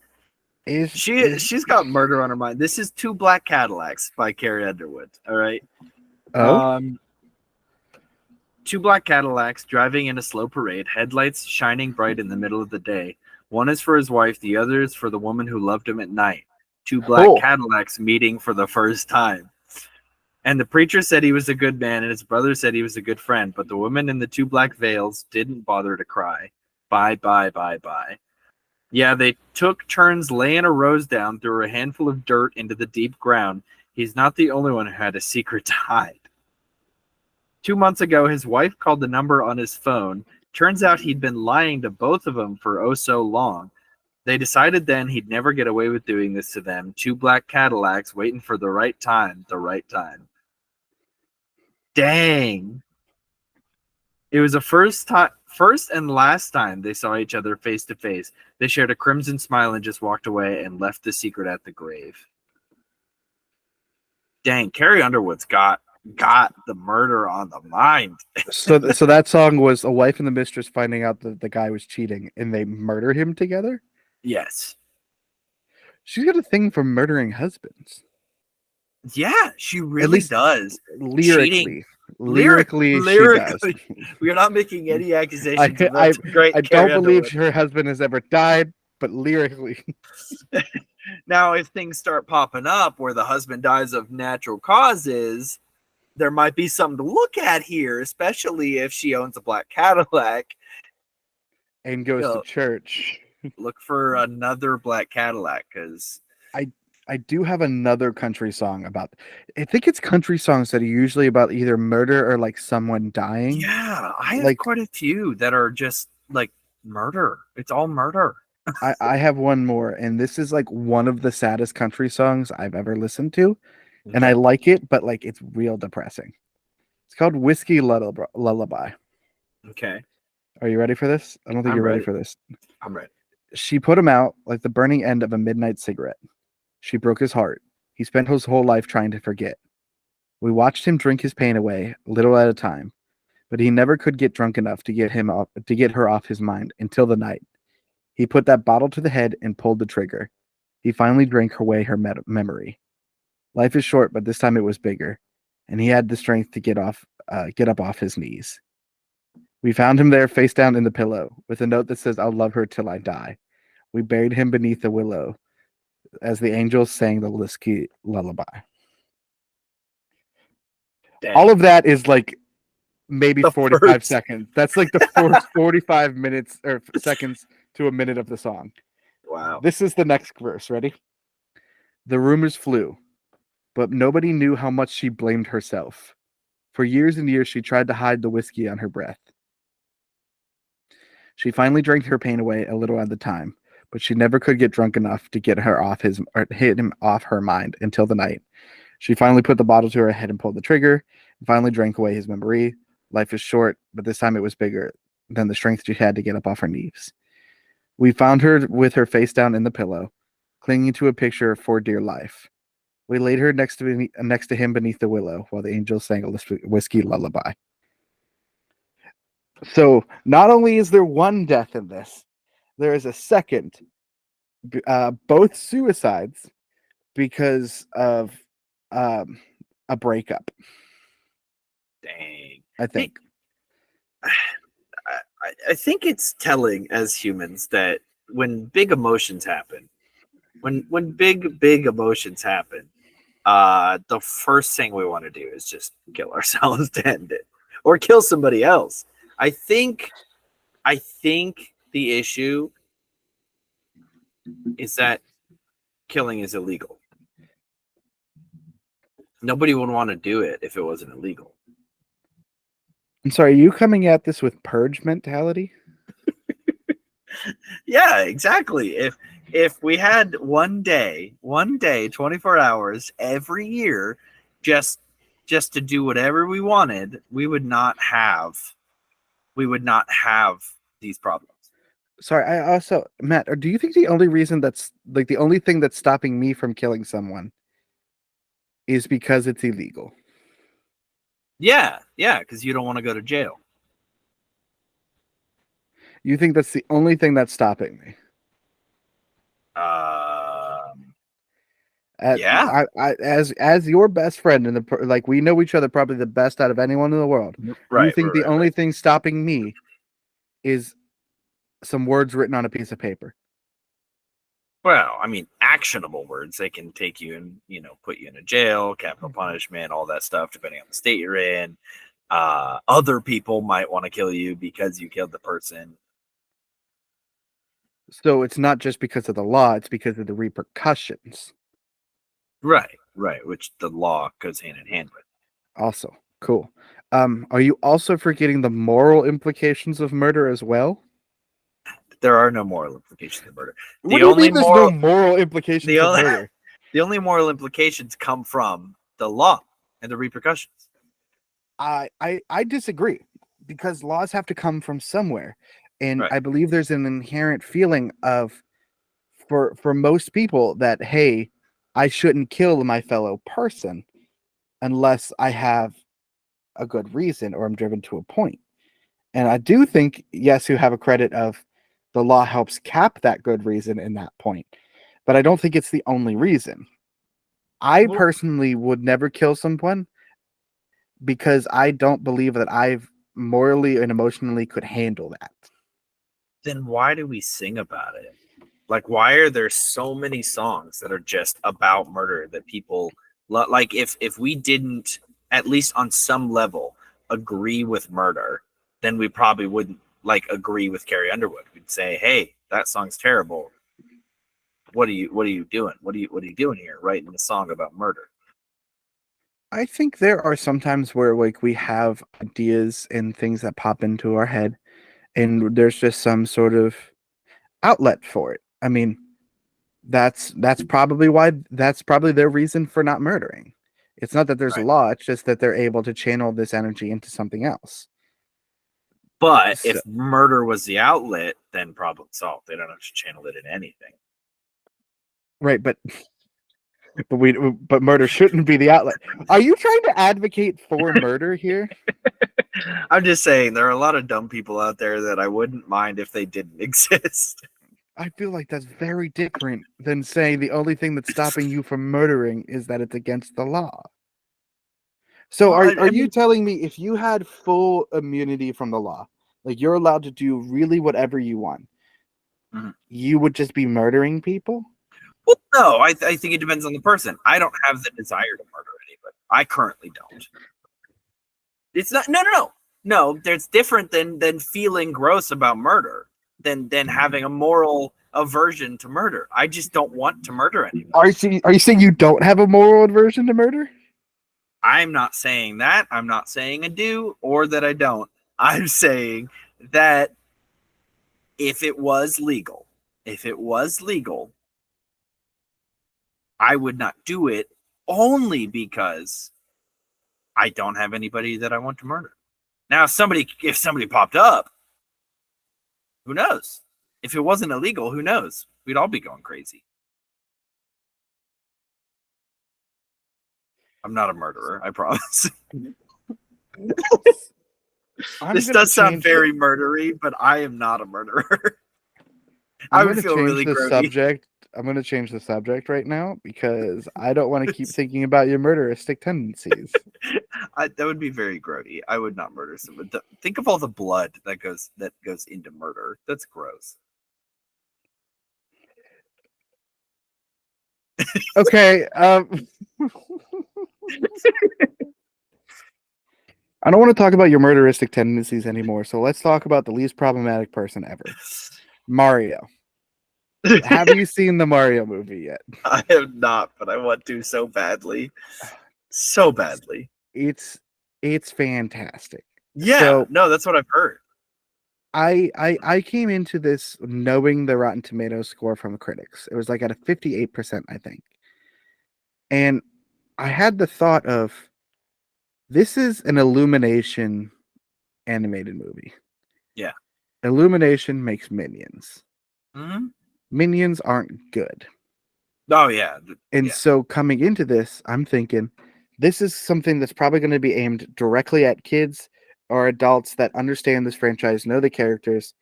She's got murder on her mind. This is Two Black Cadillacs by Carrie Underwood. All right. Oh, Two black Cadillacs driving in a slow parade, headlights shining bright in the middle of the day. One is for his wife, the other is for the woman who loved him at night. Two black Cadillacs meeting for the first time. And the preacher said he was a good man, and his brother said he was a good friend, but the woman in the two black veils didn't bother to cry. Bye, bye, bye, bye. Yeah, they took turns laying a rose down through a handful of dirt into the deep ground. He's not the only one who had a secret to hide. 2 months ago, his wife called the number on his phone. Turns out he'd been lying to both of them for oh so long. They decided then he'd never get away with doing this to them. Two black Cadillacs waiting for the right time, the right time. Dang. It was the first and last time they saw each other face to face. They shared a crimson smile and just walked away and left the secret at the grave. Dang, Carrie Underwood's got the murder on the mind. so that song was a wife and the mistress finding out that the guy was cheating, and they murder him together? Yes. She's got a thing for murdering husbands. Yeah, she really does. Lyrically, she does. We are not making any accusations. I don't believe her husband has ever died, but lyrically. Now, if things start popping up where the husband dies of natural causes, there might be something to look at here, especially if she owns a black Cadillac and goes to church. Look for another black Cadillac, because I do have another country song about. I think it's country songs that are usually about either murder or like someone dying. Yeah, I have quite a few that are just like murder. It's all murder. I have one more, and this is like one of the saddest country songs I've ever listened to. And I like it, but like it's real depressing. It's called Whiskey Lullaby. Okay. Are you ready for this? I don't think you're ready for this. I'm ready. She put him out like the burning end of a midnight cigarette. She broke his heart. He spent his whole life trying to forget. We watched him drink his pain away, little at a time, but he never could get drunk enough to get her off his mind until the night. He put that bottle to the head and pulled the trigger. He finally drank away her memory. Life is short, but this time it was bigger, and he had the strength to get up off his knees. We found him there, face down in the pillow, with a note that says, "I'll love her till I die." We buried him beneath the willow, as the angels sang the Whiskey Lullaby. Dang. All of that is like maybe 45 seconds. That's like the first 45 minutes or seconds to a minute of the song. Wow. This is the next verse. Ready? The rumors flew, but nobody knew how much she blamed herself. For years and years, she tried to hide the whiskey on her breath. She finally drank her pain away a little at a time, but she never could get drunk enough to get her off hit him off her mind until the night. She finally put the bottle to her head and pulled the trigger, and finally drank away his memory. Life is short, but this time it was bigger than the strength she had to get up off her knees. We found her with her face down in the pillow, clinging to a picture for dear life. We laid her next to him beneath the willow while the angels sang a whiskey lullaby. So not only is there one death in this, there is a second, both suicides because of a breakup. Dang. I think. I think it's telling as humans that when big emotions happen, when big emotions happen, the first thing we want to do is just kill ourselves to end it, or kill somebody else. I think the issue is that killing is illegal. Nobody would want to do it if it wasn't illegal. I'm sorry, are you coming at this with purge mentality? Yeah, exactly. If we had one day, 24 hours every year, just to do whatever we wanted, we would not have these problems. Sorry, I also Matt, do you think the only reason that's like the only thing that's stopping me from killing someone is because it's illegal? Yeah, because you don't want to go to jail. You think that's the only thing that's stopping me? As, Yeah. as your best friend and like we know each other probably the best out of anyone in the world. You Right, think the only thing stopping me is some words written on a piece of paper? Well, I mean, actionable words. They can take you and, put you in a jail, capital punishment, all that stuff, depending on the state you're in. Other people might want to kill you because you killed the person. So it's not just because of the law, it's because of the repercussions. Right, which the law goes hand in hand with. Also, cool. Are you also forgetting the moral implications of murder as well? There are no moral implications of murder. What do you mean there's no moral implications of murder? The only moral implications come from the law and the repercussions. I disagree, because laws have to come from somewhere, and Right. I believe there's an inherent feeling of for most people that, hey, I shouldn't kill my fellow person unless I have a good reason or I'm driven to a point. And I do think, yes, you have a credit of the law helps cap that good reason in that point, but I don't think it's the only reason. I personally would never kill someone because I don't believe that I've morally and emotionally could handle that. Then why do we sing about it? Like, why are there so many songs that are just about murder that people like? If we didn't, at least on some level, agree with murder, then we probably wouldn't agree with Carrie Underwood. We'd say, hey, that song's terrible. What are you doing? What are you doing here? Writing a song about murder? I think there are sometimes where like we have ideas and things that pop into our head and there's just some sort of outlet for it. I mean, that's probably their reason for not murdering. It's not that there's a law, it's just that they're able to channel this energy into something else. But if murder was the outlet, then problem solved. They don't have to channel it in anything. Right, but murder shouldn't be the outlet. Are you trying to advocate for murder here? I'm just saying there are a lot of dumb people out there that I wouldn't mind if they didn't exist. I feel like that's very different than saying the only thing that's stopping you from murdering is that it's against the law. So are you telling me if you had full immunity from the law, like you're allowed to do really whatever you want, you would just be murdering people? Well, no, I think it depends on the person. I don't have the desire to murder anybody. I currently don't. It's not. No. There's different than feeling gross about murder than having a moral aversion to murder. I just don't want to murder anybody. Are you saying you don't have a moral aversion to murder? I'm not saying that. I'm not saying I do or that I don't. I'm saying that if it was legal, I would not do it only because I don't have anybody that I want to murder. Now, if somebody popped up, who knows? If it wasn't illegal, who knows? We'd all be going crazy. I'm not a murderer, I promise. This does sound very murdery, but I am not a murderer. I would feel really grody. I'm going to change the subject right now because I don't want to keep thinking about your murderistic tendencies. That would be very grody. I would not murder someone. Think of all the blood that goes into murder. That's gross. Okay. I don't want to talk about your murderistic tendencies anymore. So let's talk about the least problematic person ever, Mario. Have you seen the Mario movie yet? I have not, but I want to so badly. So badly. It's fantastic. Yeah, no, that's what I've heard. I came into this knowing the Rotten Tomatoes score from critics. It was like at a 58%, I think. And I had the thought of this is an Illumination animated movie. Yeah. Illumination makes Minions. Mm-hmm. Minions aren't good. Oh yeah. And so coming into this, I'm thinking this is something that's probably going to be aimed directly at kids or adults that understand this franchise, know the characters.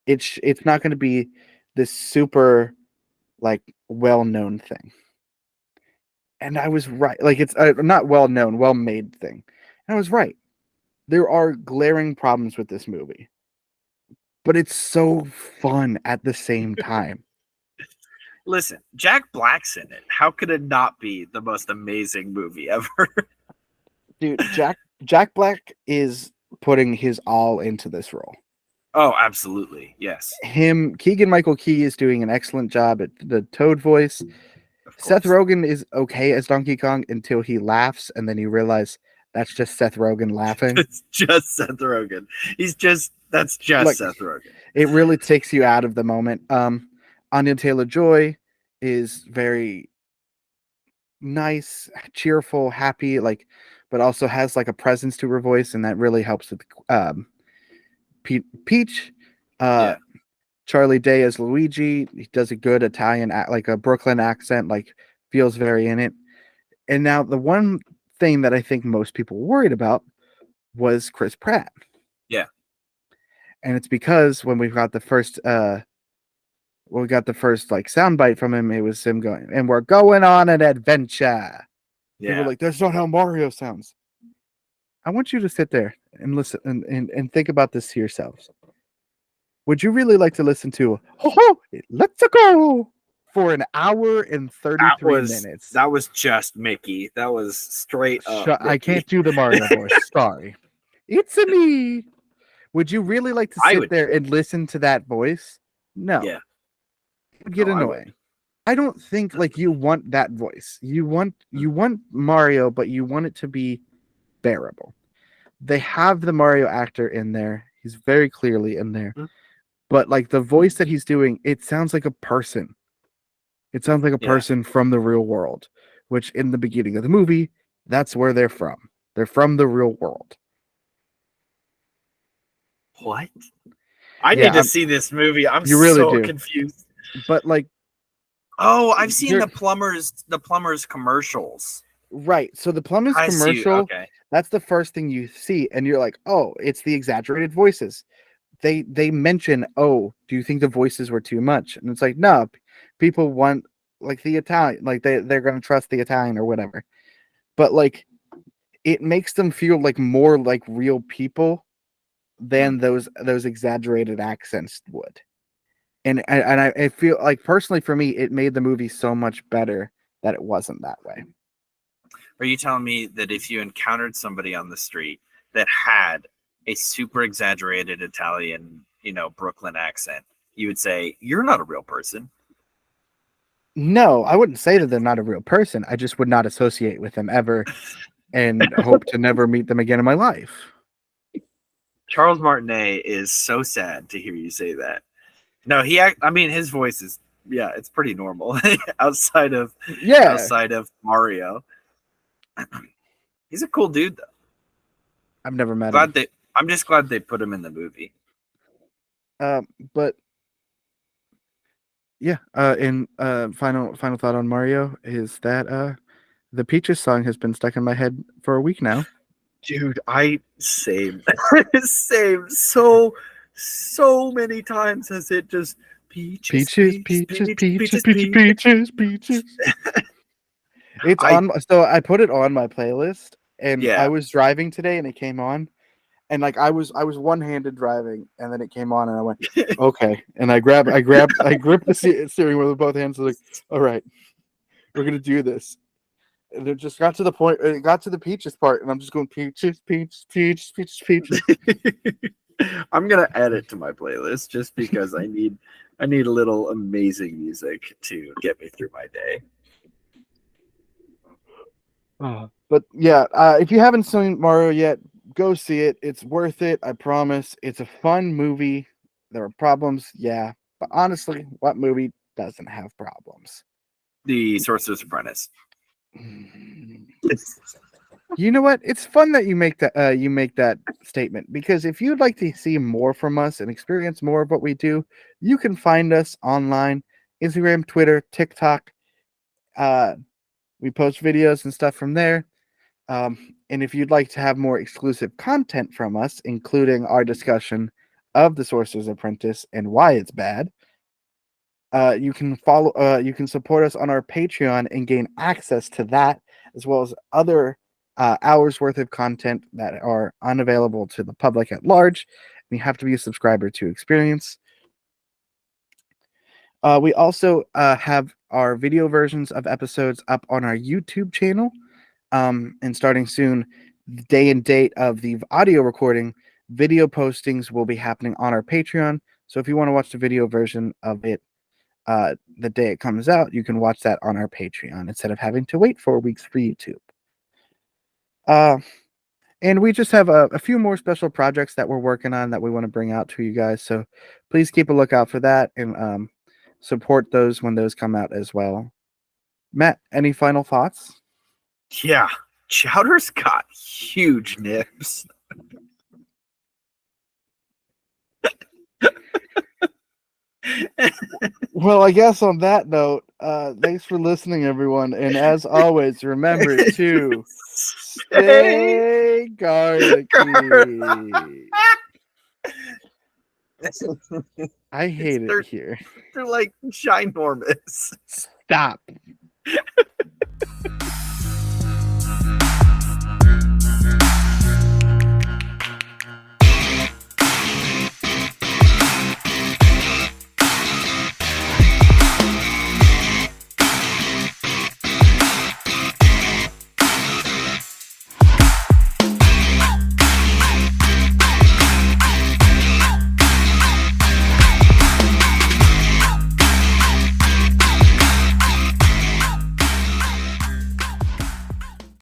It's not going to be this super like well-known thing. And I was right. Like it's not well-known, well-made thing. And I was right. There are glaring problems with this movie, but it's so fun at the same time. Listen, Jack Black's in it. How could it not be the most amazing movie ever? Dude, Jack Black is putting his all into this role. Oh, absolutely. Yes. Keegan Michael Key is doing an excellent job at the Toad voice. Seth Rogen is okay as Donkey Kong until he laughs, and then you realize that's just Seth Rogen laughing. It's just Seth Rogen. That's just like, Seth Rogen. It really takes you out of the moment. Anya Taylor-Joy is very nice, cheerful, happy, but also has like a presence to her voice, and that really helps with Peach. Charlie Day as Luigi. He does a good Italian, like a Brooklyn accent, like feels very in it. And now the one thing that I think most people were worried about was Chris Pratt. Yeah. And it's because when we got the first like soundbite from him, it was him going, and we're going on an adventure. Yeah. People were like, that's not how Mario sounds. I want you to sit there and listen and think about this to yourselves. Would you really like to listen to Let's Go for an hour and 33 minutes? That was just Mickey. That was straight up. I can't do the Mario voice. Sorry. It's a me. Would you really like to sit there and listen to that voice? No. Yeah. It would get annoying. I don't think like you want that voice. You want Mario, but you want it to be bearable. They have the Mario actor in there. He's very clearly in there. Mm-hmm. But like the voice that he's doing, it sounds like a person. It sounds like a person from the real world, which in the beginning of the movie, that's where they're from. They're from the real world. What? I need to see this movie. I'm so confused. But like, I've seen the plumbers commercials. Right. So the plumbers commercial, that's the first thing you see, and you're like, oh, it's the exaggerated voices. They mention, oh, do you think the voices were too much? And it's like, no, people want like the Italian, like they're gonna trust the Italian or whatever. But like it makes them feel like more like real people than those exaggerated accents would. And I feel like personally for me, it made the movie so much better that it wasn't that way. Are you telling me that if you encountered somebody on the street that had a super exaggerated Italian, Brooklyn accent, you would say, you're not a real person? No, I wouldn't say that they're not a real person. I just would not associate with them ever and hope to never meet them again in my life. Charles Martinet is so sad to hear you say that. No, his voice is, it's pretty normal outside of Mario. He's a cool dude, though. I've never met him. I'm just glad they put him in the movie. But yeah, and final thought on Mario is that the Peaches song has been stuck in my head for a week now. Dude, same. So many times has it just peaches. It's on. So I put it on my playlist, and I was driving today, and it came on, and like I was one-handed driving, and then it came on, and I went, okay, and I gripped the steering wheel with both hands. Like, all right, we're gonna do this. And it just got to the point. It got to the peaches part, and I'm just going peaches. I'm gonna add it to my playlist just because I need a little amazing music to get me through my day. But yeah, if you haven't seen Mario yet, go see it. It's worth it. I promise. It's a fun movie. There were problems, yeah. But honestly, what movie doesn't have problems? The Sorcerer's Apprentice. You know what? It's fun that you make that statement, because if you'd like to see more from us and experience more of what we do, you can find us online, Instagram, Twitter, TikTok. Uh, we post videos and stuff from there. And if you'd like to have more exclusive content from us, including our discussion of the Sorcerer's Apprentice and why it's bad, you can follow. You can support us on our Patreon and gain access to that, as well as other hours worth of content that are unavailable to the public at large. You have to be a subscriber to experience. We also have our video versions of episodes up on our YouTube channel. And starting soon, the day and date of the audio recording, video postings will be happening on our Patreon. So if you want to watch the video version of it the day it comes out, you can watch that on our Patreon instead of having to wait 4 weeks for YouTube. And we just have a few more special projects that we're working on that we want to bring out to you guys. So please keep a lookout for that and support those when those come out as well. Matt, any final thoughts? Yeah, Chowder's got huge nips. Well, I guess on that note, thanks for listening, everyone. And as always, remember to stay garlicky. I hate it here. They're like ginormous. Stop.